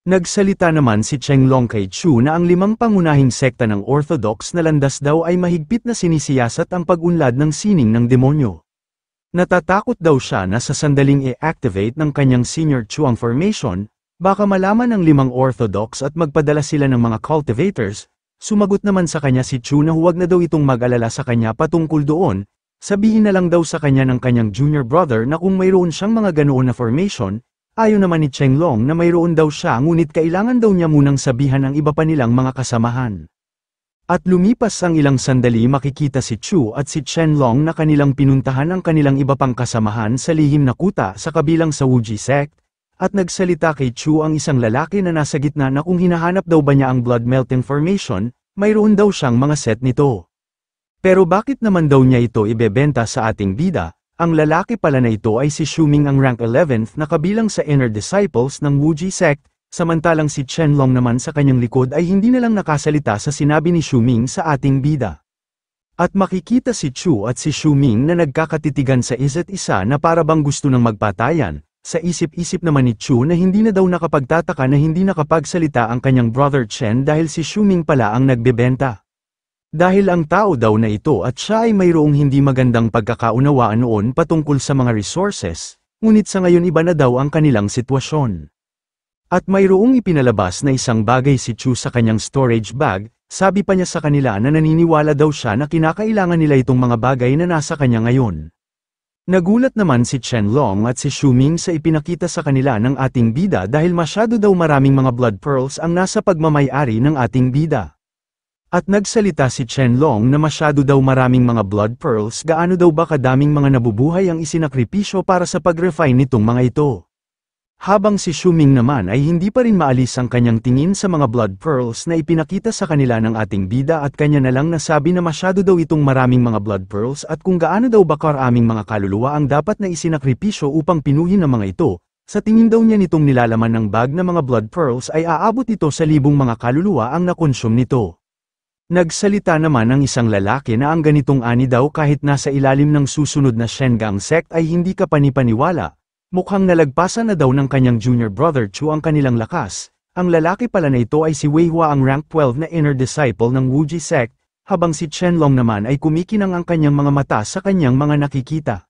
[SPEAKER 1] Nagsalita naman si Chen Long kay Chu na ang 5 pangunahing sekta ng Orthodox na landas daw ay mahigpit na sinisiyasat ang pag-unlad ng sining ng demonyo. Natatakot daw siya na sa sandaling i-activate ng kanyang senior Chu ang formation, baka malaman ng 5 Orthodox at magpadala sila ng mga cultivators. Sumagot naman sa kanya si Chu na huwag na daw itong mag-alala sa kanya patungkol doon, sabihin na lang daw sa kanya ng kanyang junior brother na kung mayroon siyang mga ganoon na formation. Ayon naman ni Chen Long na mayroon daw siya ngunit kailangan daw niya munang sabihan ang iba pa nilang mga kasamahan. At lumipas ang ilang sandali makikita si Chu at si Chen Long na kanilang pinuntahan ang kanilang iba pang kasamahan sa lihim na kuta sa kabilang sa Wuji sect, at nagsalita kay Chu ang isang lalaki na nasa gitna na kung hinahanap daw ba niya ang blood melting formation, mayroon daw siyang mga set nito. Pero bakit naman daw niya ito ibebenta sa ating bida? Ang lalaki pala na ito ay si Shuming ang rank 11th na kabilang sa inner disciples ng Wuji sect, Samantalang si Chen Long naman sa kanyang likod ay hindi na lang nakasalita sa sinabi ni Xu Ming sa ating bida. At makikita si Chu at si Xu Ming na nagkakatitigan sa isa't isa na para bang gusto ng magpatayan. Sa isip-isip naman ni Chu na hindi na daw nakapagtataka na hindi nakapagsalita ang kanyang brother Chen dahil si Xu Ming pala ang nagbebenta. Dahil ang tao daw na ito at siya ay mayroong hindi magandang pagkakaunawaan noon patungkol sa mga resources, ngunit sa ngayon iba na daw ang kanilang sitwasyon. At mayroong ipinalabas na isang bagay si Chu sa kanyang storage bag, sabi pa niya sa kanila na naniniwala daw siya na kinakailangan nila itong mga bagay na nasa kanya ngayon. Nagulat naman si Chen-Long at si Xu Ming sa ipinakita sa kanila ng ating bida dahil masyado daw maraming mga blood pearls ang nasa pagmamay-ari ng ating bida. At nagsalita si Chen-Long na masyado daw maraming mga blood pearls, gaano daw ba kadaming mga nabubuhay ang isinakripisyo para sa pag-refine nitong mga ito. Habang si Xu Ming naman ay hindi pa rin maalis ang kanyang tingin sa mga blood pearls na ipinakita sa kanila ng ating bida at kanya na lang nasabi na masyado daw itong maraming mga blood pearls at kung gaano daw ba karaming mga kaluluwa ang dapat na isinakripisyo upang pinuhin ang mga ito, sa tingin daw niya nitong nilalaman ng bag na mga blood pearls ay aabot ito sa libong mga kaluluwa ang nakonsume nito. Nagsalita naman ang isang lalaki na ang ganitong ani daw kahit nasa ilalim ng susunod na Shengang sect ay hindi ka panipaniwala. Mukhang nalagpasan na daw ng kanyang junior brother Chu ang kanilang lakas. Ang lalaki pala na ito ay si Wei Hua, ang rank 12 na inner disciple ng Wuji sect, habang si Chen-Long naman ay kumikinang ang kanyang mga mata sa kanyang mga nakikita.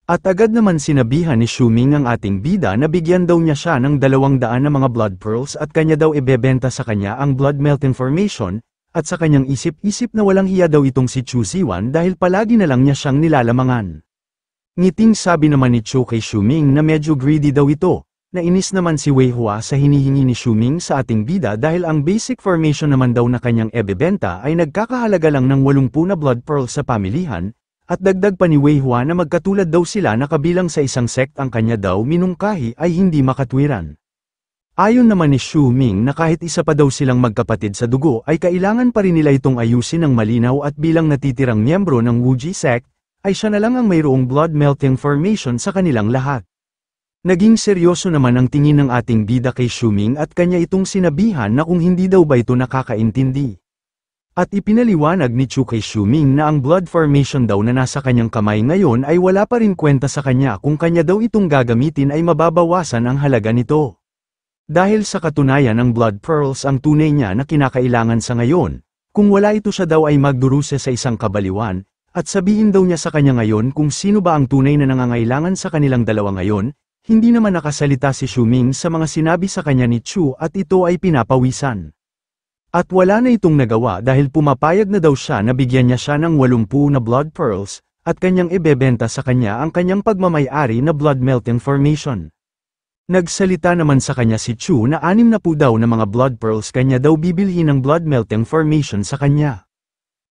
[SPEAKER 1] At agad naman sinabihan ni Xu Ming ang ating bida na bigyan daw niya siya ng 200 na mga blood pearls at kanya daw ibebenta sa kanya ang blood melt information, at sa kanyang isip-isip na walang hiya daw itong si Chu Ziwan dahil palagi na lang niya siyang nilalamangan. Ngiting sabi naman ni Chu kay Xu Ming na medyo greedy daw ito, nainis naman si Wei Hua sa hinihingi ni Xu Ming sa ating bida dahil ang basic formation naman daw na kanyang ebebenta ay nagkakahalaga lang ng 80 na blood pearl sa pamilihan, at dagdag pa ni Wei Hua na magkatulad daw sila na kabilang sa isang sect ang kanya daw minungkahi ay hindi makatwiran. Ayon naman ni Xu Ming na kahit isa pa daw silang magkapatid sa dugo ay kailangan pa rin nila itong ayusin ng malinaw at bilang natitirang miyembro ng Wuji sect, ay siya na lang ang mayroong blood melting formation sa kanilang lahat. Naging seryoso naman ang tingin ng ating bida kay Xu Ming at kanya itong sinabihan na kung hindi daw ba ito nakakaintindi. At ipinaliwanag ni Chu kay Xu Ming na ang blood formation daw na nasa kanyang kamay ngayon ay wala pa rin kwenta sa kanya kung kanya daw itong gagamitin ay mababawasan ang halaga nito. Dahil sa katunayan ang blood pearls ang tunay niya na kinakailangan sa ngayon, kung wala ito siya daw ay magduruse sa isang kabaliwan, at sabihin daw niya sa kanya ngayon kung sino ba ang tunay na nangangailangan sa kanilang dalawa ngayon, hindi naman nakasalita si Xu Ming sa mga sinabi sa kanya ni Chu at ito ay pinapawisan. At wala na itong nagawa dahil pumapayag na daw siya na bigyan niya siya ng 80 na blood pearls, at kanyang ibebenta sa kanya ang kanyang pagmamay-ari na blood melting formation. Nagsalita naman sa kanya si Chu na 60 daw na mga blood pearls kanya daw bibilhin ng blood melting formation sa kanya.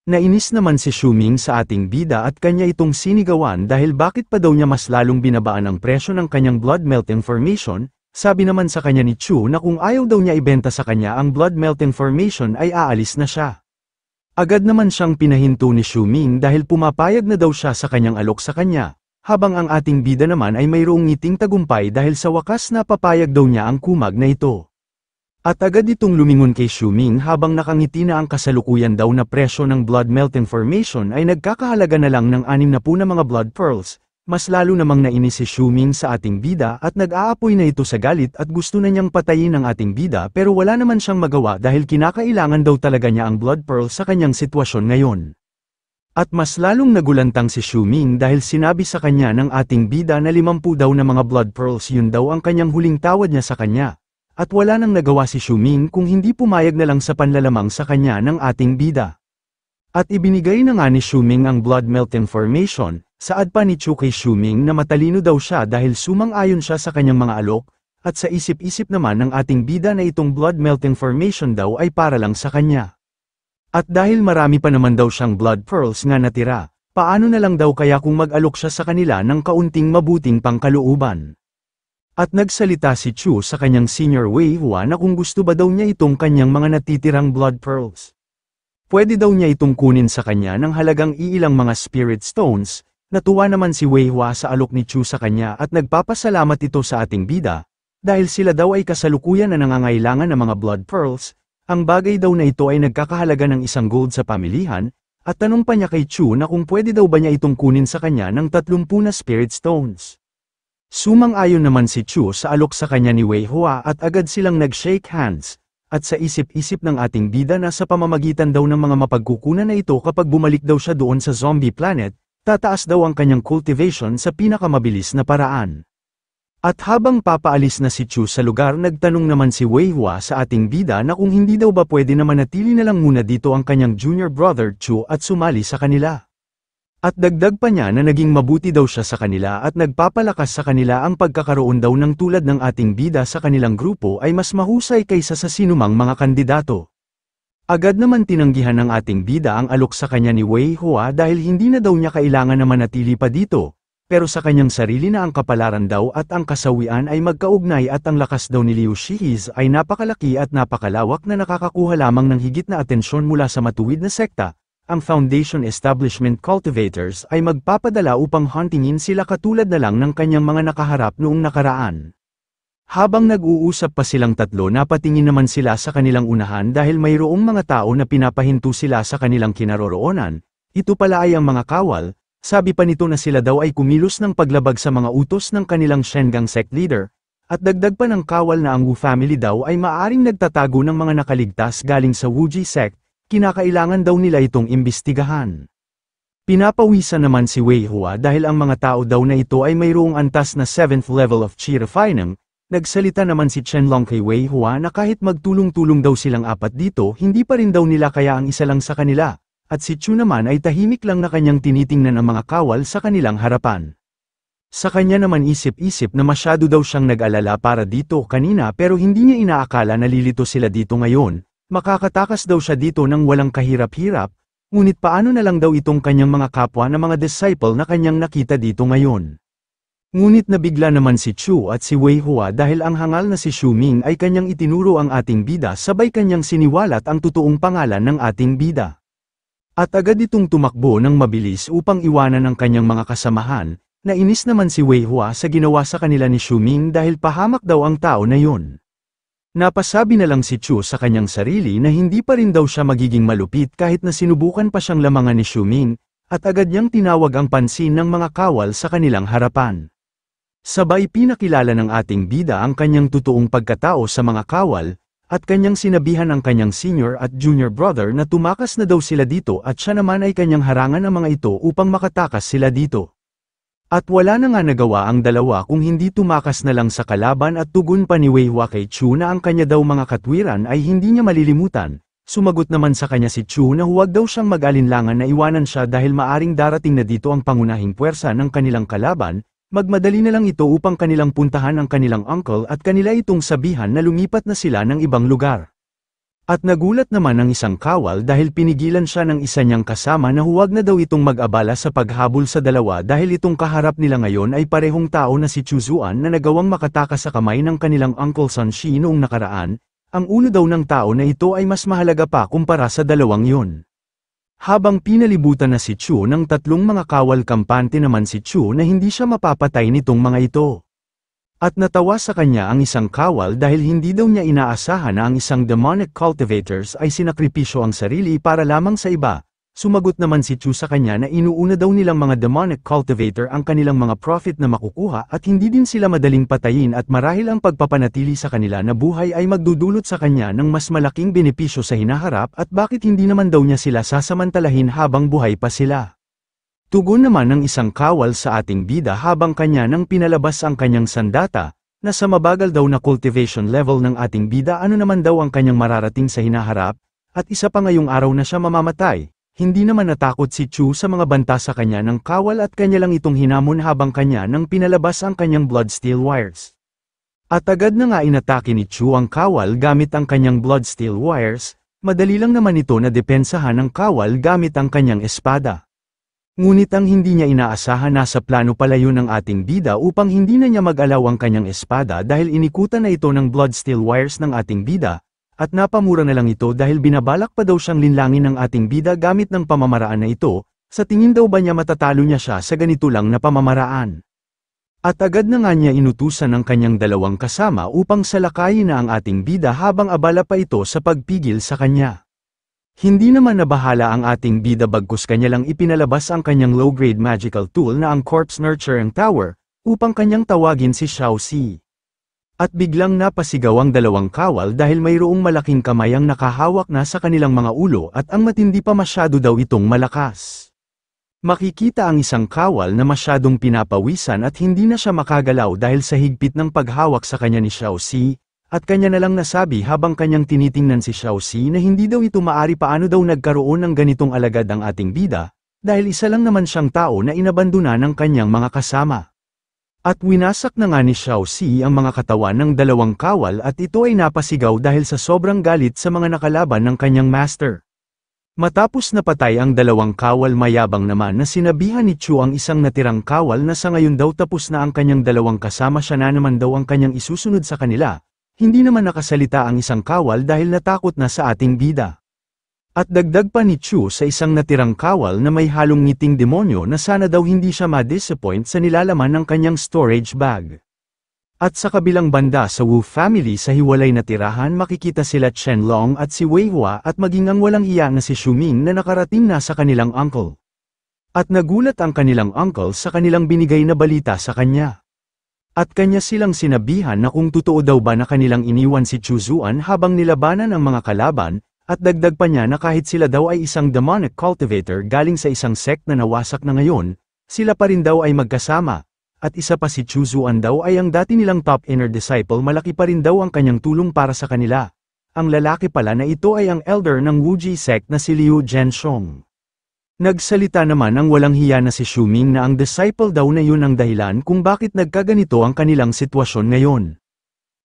[SPEAKER 1] Nainis naman si Xu Ming sa ating bida at kanya itong sinigawan dahil bakit pa daw niya mas lalong binabaan ang presyo ng kanyang blood melting formation, sabi naman sa kanya ni Chu na kung ayaw daw niya ibenta sa kanya ang blood melting formation ay aalis na siya. Agad naman siyang pinahinto ni Xu Ming dahil pumapayag na daw siya sa kanyang alok sa kanya, habang ang ating bida naman ay mayroong ngiting tagumpay dahil sa wakas na papayag daw niya ang kumag na ito. At agad itong lumingon kay Xu Ming habang nakangiti na ang kasalukuyan daw na presyo ng blood melting formation ay nagkakahalaga na lang ng 60 na mga blood pearls, mas lalo namang nainis si Xu Ming sa ating bida at nag-aapoy na ito sa galit at gusto na niyang patayin ang ating bida pero wala naman siyang magawa dahil kinakailangan daw talaga niya ang blood pearl sa kanyang sitwasyon ngayon. At mas lalong nagulantang si Xu Ming dahil sinabi sa kanya ng ating bida na 50 daw na mga blood pearls yun daw ang kanyang huling tawad niya sa kanya. At wala nang nagawa si Xu Ming kung hindi pumayag na lang sa panlalamang sa kanya ng ating bida. At ibinigay na nga ni Xu Ming ang blood melting formation, saad pa ni Chu kay Xu Ming na matalino daw siya dahil sumang-ayon siya sa kanyang mga alok, at sa isip-isip naman ng ating bida na itong blood melting formation daw ay para lang sa kanya. At dahil marami pa naman daw siyang blood pearls nga natira, paano na lang daw kaya kung mag-alok siya sa kanila ng kaunting mabuting pangkalooban. At nagsalita si Chu sa kanyang senior Wei Hua na kung gusto ba daw niya itong kanyang mga natitirang blood pearls. Pwede daw niya itong kunin sa kanya ng halagang iilang mga spirit stones. Natuwa naman si Wei Hua sa alok ni Chu sa kanya at nagpapasalamat ito sa ating bida, dahil sila daw ay kasalukuyan na nangangailangan ng mga blood pearls. Ang bagay daw na ito ay nagkakahalaga ng 1 gold sa pamilihan, at tanong pa niya kay Chu na kung pwede daw ba niya itong kunin sa kanya ng 30 na spirit stones. Sumang-ayon naman si Chu sa alok sa kanya ni Wei Hua at agad silang nag-shake hands, at sa isip-isip ng ating bida na sa pamamagitan daw ng mga mapagkukunan na ito kapag bumalik daw siya doon sa zombie planet, tataas daw ang kanyang cultivation sa pinakamabilis na paraan. At habang papaalis na si Chu sa lugar, nagtanong naman si Wei Hua sa ating bida na kung hindi daw ba pwede na manatili na lang muna dito ang kanyang junior brother Chu at sumali sa kanila. At dagdag pa niya na naging mabuti daw siya sa kanila at nagpapalakas sa kanila ang pagkakaroon daw ng tulad ng ating bida sa kanilang grupo ay mas mahusay kaysa sa sinumang mga kandidato. Agad naman tinanggihan ng ating bida ang alok sa kanya ni Wei Hua dahil hindi na daw niya kailangan na manatili pa dito, pero sa kanyang sarili na ang kapalaran daw at ang kasawian ay magkaugnay at ang lakas daw ni Liu Shihiz ay napakalaki at napakalawak na nakakakuha lamang ng higit na atensyon mula sa matuwid na sekta. Ang Foundation Establishment Cultivators ay magpapadala upang huntingin sila katulad na lang ng kanyang mga nakaharap noong nakaraan. Habang nag-uusap pa silang tatlo, napatingin naman sila sa kanilang unahan dahil mayroong mga tao na pinapahinto sila sa kanilang kinaroroonan. Ito pala ay ang mga kawal. Sabi pa nito na sila daw ay kumilos ng paglabag sa mga utos ng kanilang Shengang sect leader, at dagdag pa ng kawal na ang Wu family daw ay maaring nagtatago ng mga nakaligtas galing sa Wuji sect. Kinakailangan daw nila itong imbestigahan. Pinapawisan naman si Wei Hua dahil ang mga tao daw na ito ay mayroong antas na 7th level of Qi refining. Nagsalita naman si Chenlong kay Wei Hua na kahit magtulong-tulong daw silang apat dito, hindi pa rin daw nila kaya ang isa lang sa kanila, at si Chu naman ay tahimik lang na kanyang tinitingnan ang mga kawal sa kanilang harapan. Sa kanya naman isip-isip na masyado daw siyang nag-alala para dito kanina pero hindi niya inaakala na lilito sila dito ngayon. Makakatakas daw siya dito ng walang kahirap-hirap, ngunit paano na lang daw itong kanyang mga kapwa na mga disciple na kanyang nakita dito ngayon. Ngunit nabigla naman si Chu at si Wei Hua dahil ang hangal na si Xu Ming ay kanyang itinuro ang ating bida sabay kanyang siniwalat ang totoong pangalan ng ating bida. At agad itong tumakbo ng mabilis upang iwanan ang kanyang mga kasamahan. Nainis naman si Wei Hua sa ginawa sa kanila ni Xu Ming dahil pahamak daw ang tao na yun. Napasabi na lang si Chu sa kanyang sarili na hindi pa rin daw siya magiging malupit kahit na sinubukan pa siyang lamangan ni Xu Ming, at agad niyang tinawag ang pansin ng mga kawal sa kanilang harapan. Sabay pinakilala ng ating bida ang kanyang totoong pagkatao sa mga kawal, at kanyang sinabihan ang kanyang senior at junior brother na tumakas na daw sila dito at siya naman ay kanyang harangan ang mga ito upang makatakas sila dito. At wala na nga nagawa ang dalawa kung hindi tumakas na lang sa kalaban at tugon pa ni Wei Hua kay Chu na ang kanya daw mga katwiran ay hindi niya malilimutan. Sumagot naman sa kanya si Chu na huwag daw siyang mag-alinlangan na iwanan siya dahil maaring darating na dito ang pangunahing puwersa ng kanilang kalaban, magmadali na lang ito upang kanilang puntahan ang kanilang uncle at kanila itong sabihan na lumipat na sila ng ibang lugar. At nagulat naman ang isang kawal dahil pinigilan siya ng isa niyang kasama na huwag na daw itong mag-abala sa paghabol sa dalawa dahil itong kaharap nila ngayon ay parehong tao na si Chu Zuan na nagawang makatakas sa kamay ng kanilang Uncle Sun Shi noong nakaraan. Ang ulo daw ng tao na ito ay mas mahalaga pa kumpara sa dalawang yun. Habang pinalibutan na si Chu ng tatlong mga kawal, kampante naman si Chu na hindi siya mapapatay nitong mga ito. At natawa sa kanya ang isang kawal dahil hindi daw niya inaasahan na ang isang demonic cultivators ay sinakripisyo ang sarili para lamang sa iba. Sumagot naman si Chu sa kanya na inuuna daw nilang mga demonic cultivator ang kanilang mga profit na makukuha at hindi din sila madaling patayin at marahil ang pagpapanatili sa kanila na buhay ay magdudulot sa kanya ng mas malaking benepisyo sa hinaharap at bakit hindi naman daw niya sila sasamantalahin habang buhay pa sila. Tugon naman ng isang kawal sa ating bida habang kanya nang pinalabas ang kanyang sandata, na sa mabagal daw na cultivation level ng ating bida ano naman daw ang kanyang mararating sa hinaharap, at isa pa ngayong araw na siya mamamatay. Hindi naman natakot si Chu sa mga banta sa kanya ng kawal at kanya lang itong hinamon habang kanya nang pinalabas ang kanyang blood steel wires. At agad na nga inatake ni Chu ang kawal gamit ang kanyang blood steel wires, madali lang naman ito na depensahan ng kawal gamit ang kanyang espada. Ngunit ang hindi niya inaasahan nasa plano pala yun ng ating bida upang hindi na niya mag-alaw ang kanyang espada dahil inikutan na ito ng blood steel wires ng ating bida, at napamura na lang ito dahil binabalak pa daw siyang linlangin ng ating bida gamit ng pamamaraan na ito. Sa tingin daw ba niya matatalo niya siya sa ganito lang na pamamaraan? At agad na nga niya inutusan ang kanyang dalawang kasama upang salakayin na ang ating bida habang abala pa ito sa pagpigil sa kanya. Hindi naman nabahala ang ating bida bagkus kanya lang ipinalabas ang kanyang low-grade magical tool na ang Corpse Nurturing Tower, upang kanyang tawagin si Xiao Si. At biglang napasigaw ang dalawang kawal dahil mayroong malaking kamay ang nakahawak na sa kanilang mga ulo at ang matindi pa masyado daw itong malakas. Makikita ang isang kawal na masyadong pinapawisan at hindi na siya makagalaw dahil sa higpit ng paghawak sa kanya ni Xiao Si, at kanya na lang nasabi habang kanyang tinitingnan si Xiao Si na hindi daw ito maari paano daw nagkaroon ng ganitong alagad ang ating bida, dahil isa lang naman siyang tao na inabandona ng kanyang mga kasama. At winasak na nga ni Xiao Si ang mga katawan ng dalawang kawal at ito ay napasigaw dahil sa sobrang galit sa mga nakalaban ng kanyang master. Matapos napatay ang dalawang kawal mayabang naman na sinabihan ni Chu ang isang natirang kawal na sa ngayon daw tapos na ang kanyang dalawang kasama siya na naman daw ang kanyang isusunod sa kanila, hindi naman nakasalita ang isang kawal dahil natakot na sa ating bida. At dagdag pa ni Chu sa isang natirang kawal na may halong ngiting demonyo na sana daw hindi siya ma-disappoint sa nilalaman ng kanyang storage bag. At sa kabilang banda sa Wu family sa hiwalay na tirahan makikita sila Chen Long at si Wei Hua at maging ang walang hiya na si Xu Ming na nakarating na sa kanilang uncle. At nagulat ang kanilang uncle sa kanilang binigay na balita sa kanya. At kanya silang sinabihan na kung totoo daw ba na kanilang iniwan si Chu Zuan habang nilabanan ang mga kalaban, at dagdag pa niya na kahit sila daw ay isang demonic cultivator galing sa isang sect na nawasak na ngayon, sila pa rin daw ay magkasama. At isa pa si Chu Zuan daw ay ang dati nilang top inner disciple malaki pa rin daw ang kanyang tulong para sa kanila. Ang lalaki pala na ito ay ang elder ng Wuji sect na si Liu Zhenshong. Nagsalita naman ang walang hiya na si Xu Ming na ang disciple daw na yun ang dahilan kung bakit nagkaganito ang kanilang sitwasyon ngayon.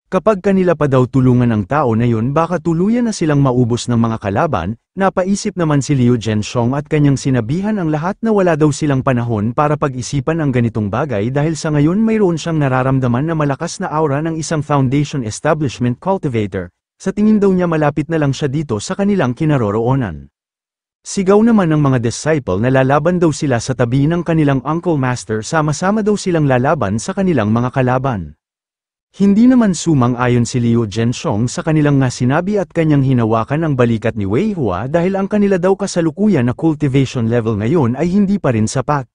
[SPEAKER 1] Kapag kanila pa daw tulungan ang tao na yun baka tuluyan na silang maubos ng mga kalaban, napaisip naman si Liu Zhenshong at kanyang sinabihan ang lahat na wala daw silang panahon para pag-isipan ang ganitong bagay dahil sa ngayon mayroon siyang nararamdaman na malakas na aura ng isang foundation establishment cultivator, sa tingin daw niya malapit na lang siya dito sa kanilang kinaroroonan. Sigaw naman ng mga disciple na lalaban daw sila sa tabi ng kanilang uncle master sama-sama daw silang lalaban sa kanilang mga kalaban. Hindi naman sumang-ayon si Liu Zhenshong sa kanilang nga sinabi at kanyang hinawakan ang balikat ni Wei Hua dahil ang kanila daw kasalukuyan na cultivation level ngayon ay hindi pa rin sapat.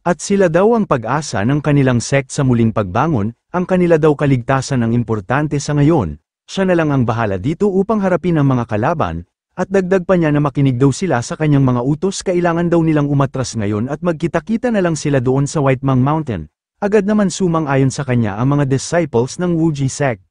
[SPEAKER 1] At sila daw ang pag-asa ng kanilang sect sa muling pagbangon, ang kanila daw kaligtasan ang importante sa ngayon, siya na lang ang bahala dito upang harapin ang mga kalaban, at dagdag pa niya na makinig daw sila sa kanyang mga utos kailangan daw nilang umatras ngayon at magkita-kita na lang sila doon sa White Mang Mountain. Agad naman sumang-ayon sa kanya ang mga disciples ng Wuji sect.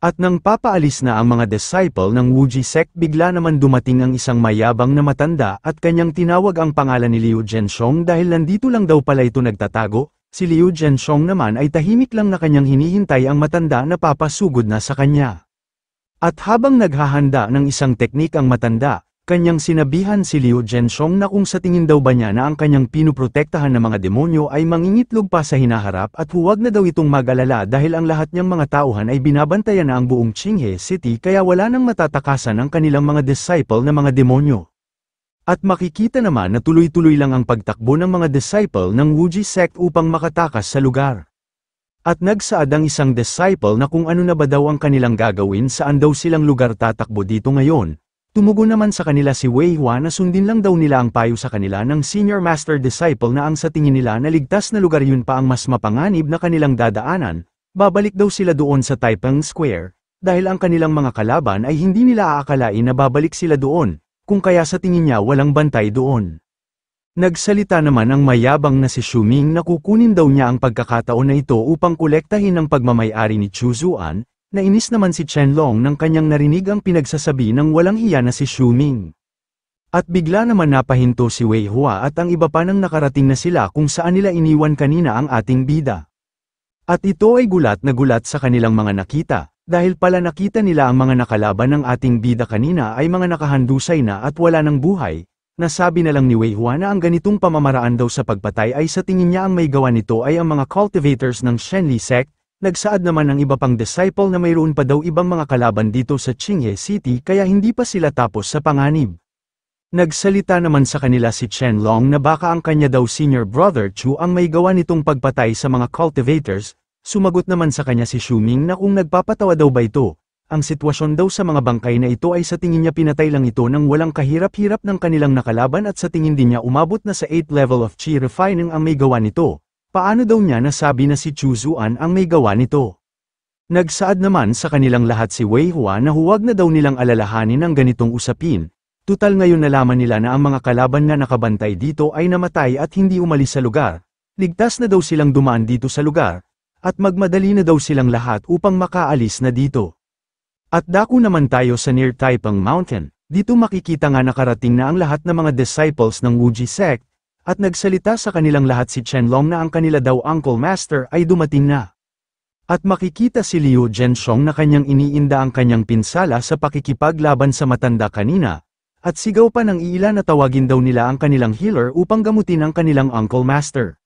[SPEAKER 1] At nang papaalis na ang mga disciple ng Wuji sect bigla naman dumating ang isang mayabang na matanda at kanyang tinawag ang pangalan ni Liu Zhenshong dahil nandito lang daw pala ito nagtatago, si Liu Zhenshong naman ay tahimik lang na kanyang hinihintay ang matanda na papasugod na sa kanya. At habang naghahanda ng isang teknik ang matanda, kanyang sinabihan si Liu Zhenshong na kung sa tingin daw ba niya na ang kanyang pinuprotektahan ng mga demonyo ay mangingitlog pa sa hinaharap at huwag na daw itong mag-alala dahil ang lahat niyang mga tauhan ay binabantayan na ang buong Qinghe City kaya wala nang matatakasan ang kanilang mga disciple na mga demonyo. At makikita naman na tuloy-tuloy lang ang pagtakbo ng mga disciple ng Wuji sect upang makatakas sa lugar. At nagsaad ang isang disciple na kung ano na ba daw ang kanilang gagawin saan daw silang lugar tatakbo dito ngayon. Tumugon naman sa kanila si Wei Hua na sundin lang daw nila ang payo sa kanila ng senior master disciple na ang sa tingin nila na ligtas na lugar yun pa ang mas mapanganib na kanilang dadaanan, babalik daw sila doon sa Taiping Square, dahil ang kanilang mga kalaban ay hindi nila aakalain na babalik sila doon, kung kaya sa tingin niya walang bantay doon. Nagsalita naman ang mayabang na si Xu Ming na kukunin daw niya ang pagkakataon na ito upang kolektahin ang pagmamay-ari ni Chu Zuan. Nainis naman si Chen Long nang kanyang narinig ang pinagsasabi ng walang hiya na si Xu Ming. At bigla naman napahinto si Wei Hua at ang iba pa nang nakarating na sila kung saan nila iniwan kanina ang ating bida. At ito ay gulat na gulat sa kanilang mga nakita, dahil pala nakita nila ang mga nakalaban ng ating bida kanina ay mga nakahandusay na at wala ng buhay. Nasabi na lang ni Wei Hua na ang ganitong pamamaraan daw sa pagpatay ay sa tingin niya ang may gawa nito ay ang mga cultivators ng Shenli sect. Nagsaad naman ng iba pang disciple na mayroon pa daw ibang mga kalaban dito sa Qinghe City kaya hindi pa sila tapos sa panganib. Nagsalita naman sa kanila si Chen Long na baka ang kanya daw senior brother Chu ang may gawa nitong pagpatay sa mga cultivators. Sumagot naman sa kanya si Shuming na kung nagpapatawa daw ba ito, ang sitwasyon daw sa mga bangkay na ito ay sa tingin niya pinatay lang ito ng walang kahirap-hirap ng kanilang nakalaban at sa tingin din niya umabot na sa 8th level of chi refining ang may gawa nito. Paano daw niya nasabi na si Chu Zuan ang may gawa nito? Nagsaad naman sa kanilang lahat si Wei Hua na huwag na daw nilang alalahanin ang ganitong usapin. Tutal ngayon nalaman nila na ang mga kalaban na nakabantay dito ay namatay at hindi umalis sa lugar. Ligtas na daw silang dumaan dito sa lugar, at magmadali na daw silang lahat upang makaalis na dito. At dako naman tayo sa near Taipang Mountain, dito makikita nga nakarating na ang lahat ng mga disciples ng Wuji sect, at nagsalita sa kanilang lahat si Chen Long na ang kanila daw Uncle Master ay dumating na. At makikita si Liu Zhenxiong na kanyang iniinda ang kanyang pinsala sa pakikipaglaban sa matanda kanina. At sigaw pa ng iilan na tawagin daw nila ang kanilang healer upang gamutin ang kanilang Uncle Master.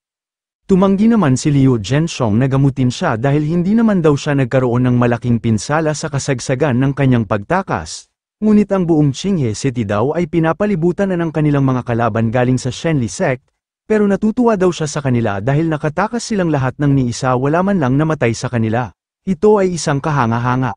[SPEAKER 1] Tumanggi naman si Liu Zhenxiong na gamutin siya dahil hindi naman daw siya nagkaroon ng malaking pinsala sa kasagsagan ng kanyang pagtakas. Ngunit ang buong Qinghe City daw ay pinapalibutan na ng kanilang mga kalaban galing sa Shenli sect, pero natutuwa daw siya sa kanila dahil nakatakas silang lahat ng ni isa wala man lang namatay sa kanila. Ito ay isang kahanga-hanga.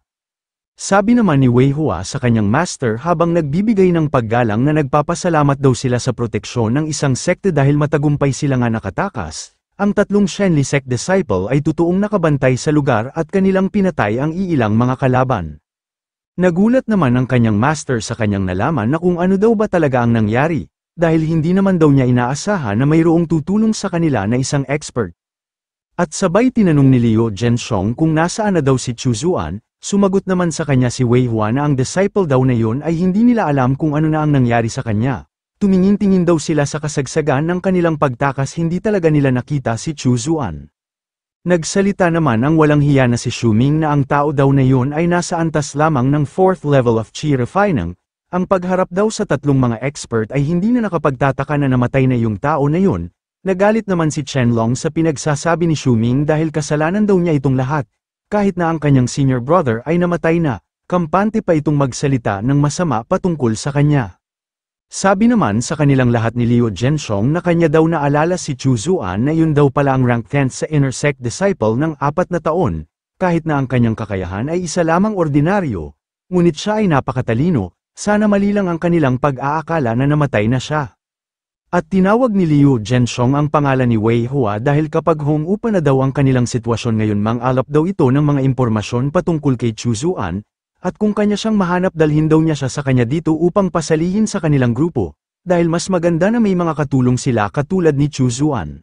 [SPEAKER 1] Sabi naman ni Wei Hua sa kanyang master habang nagbibigay ng paggalang na nagpapasalamat daw sila sa proteksyon ng isang sekte dahil matagumpay sila nga nakatakas. Ang tatlong Shenli sect disciple ay totoong nakabantay sa lugar at kanilang pinatay ang iilang mga kalaban. Nagulat naman ang kanyang master sa kanyang nalaman na kung ano daw ba talaga ang nangyari, dahil hindi naman daw niya inaasahan na mayroong tutulong sa kanila na isang expert. At sabay tinanong ni Liu Zhenxiong kung nasaan na daw si Chu Zuan. Sumagot naman sa kanya si Wei Hua na ang disciple daw na yun ay hindi nila alam kung ano na ang nangyari sa kanya. Tumingin-tingin daw sila sa kasagsagan ng kanilang pagtakas hindi talaga nila nakita si Chu Zuan. Nagsalita naman ang walang hiya na si Shuming na ang tao daw na yun ay nasa antas lamang ng 4th level of chi refining. Ang pagharap daw sa tatlong mga expert ay hindi na nakapagtataka na namatay na yung tao na yun. Nagalit naman si Chen Long sa pinagsasabi ni Shuming dahil kasalanan daw niya itong lahat. Kahit na ang kanyang senior brother ay namatay na, kampante pa itong magsalita ng masama patungkol sa kanya. Sabi naman sa kanilang lahat ni Liu Zhenxiong na kanya daw naalala si Chu Zuan na yun daw pala ang rank 10th sa inner sect disciple ng 4 na taon, kahit na ang kanyang kakayahan ay isa lamang ordinaryo, ngunit siya ay napakatalino, sana mali lang ang kanilang pag-aakala na namatay na siya. At tinawag ni Liu Zhenxiong ang pangalan ni Wei Hua dahil kapag humupa na daw ang kanilang sitwasyon ngayon mang-alap daw ito ng mga impormasyon patungkol kay Chu Zuan, at kung kanya siyang mahanap dalhin daw niya siya sa kanya dito upang pasalihin sa kanilang grupo, dahil mas maganda na may mga katulong sila katulad ni Chu Zuan.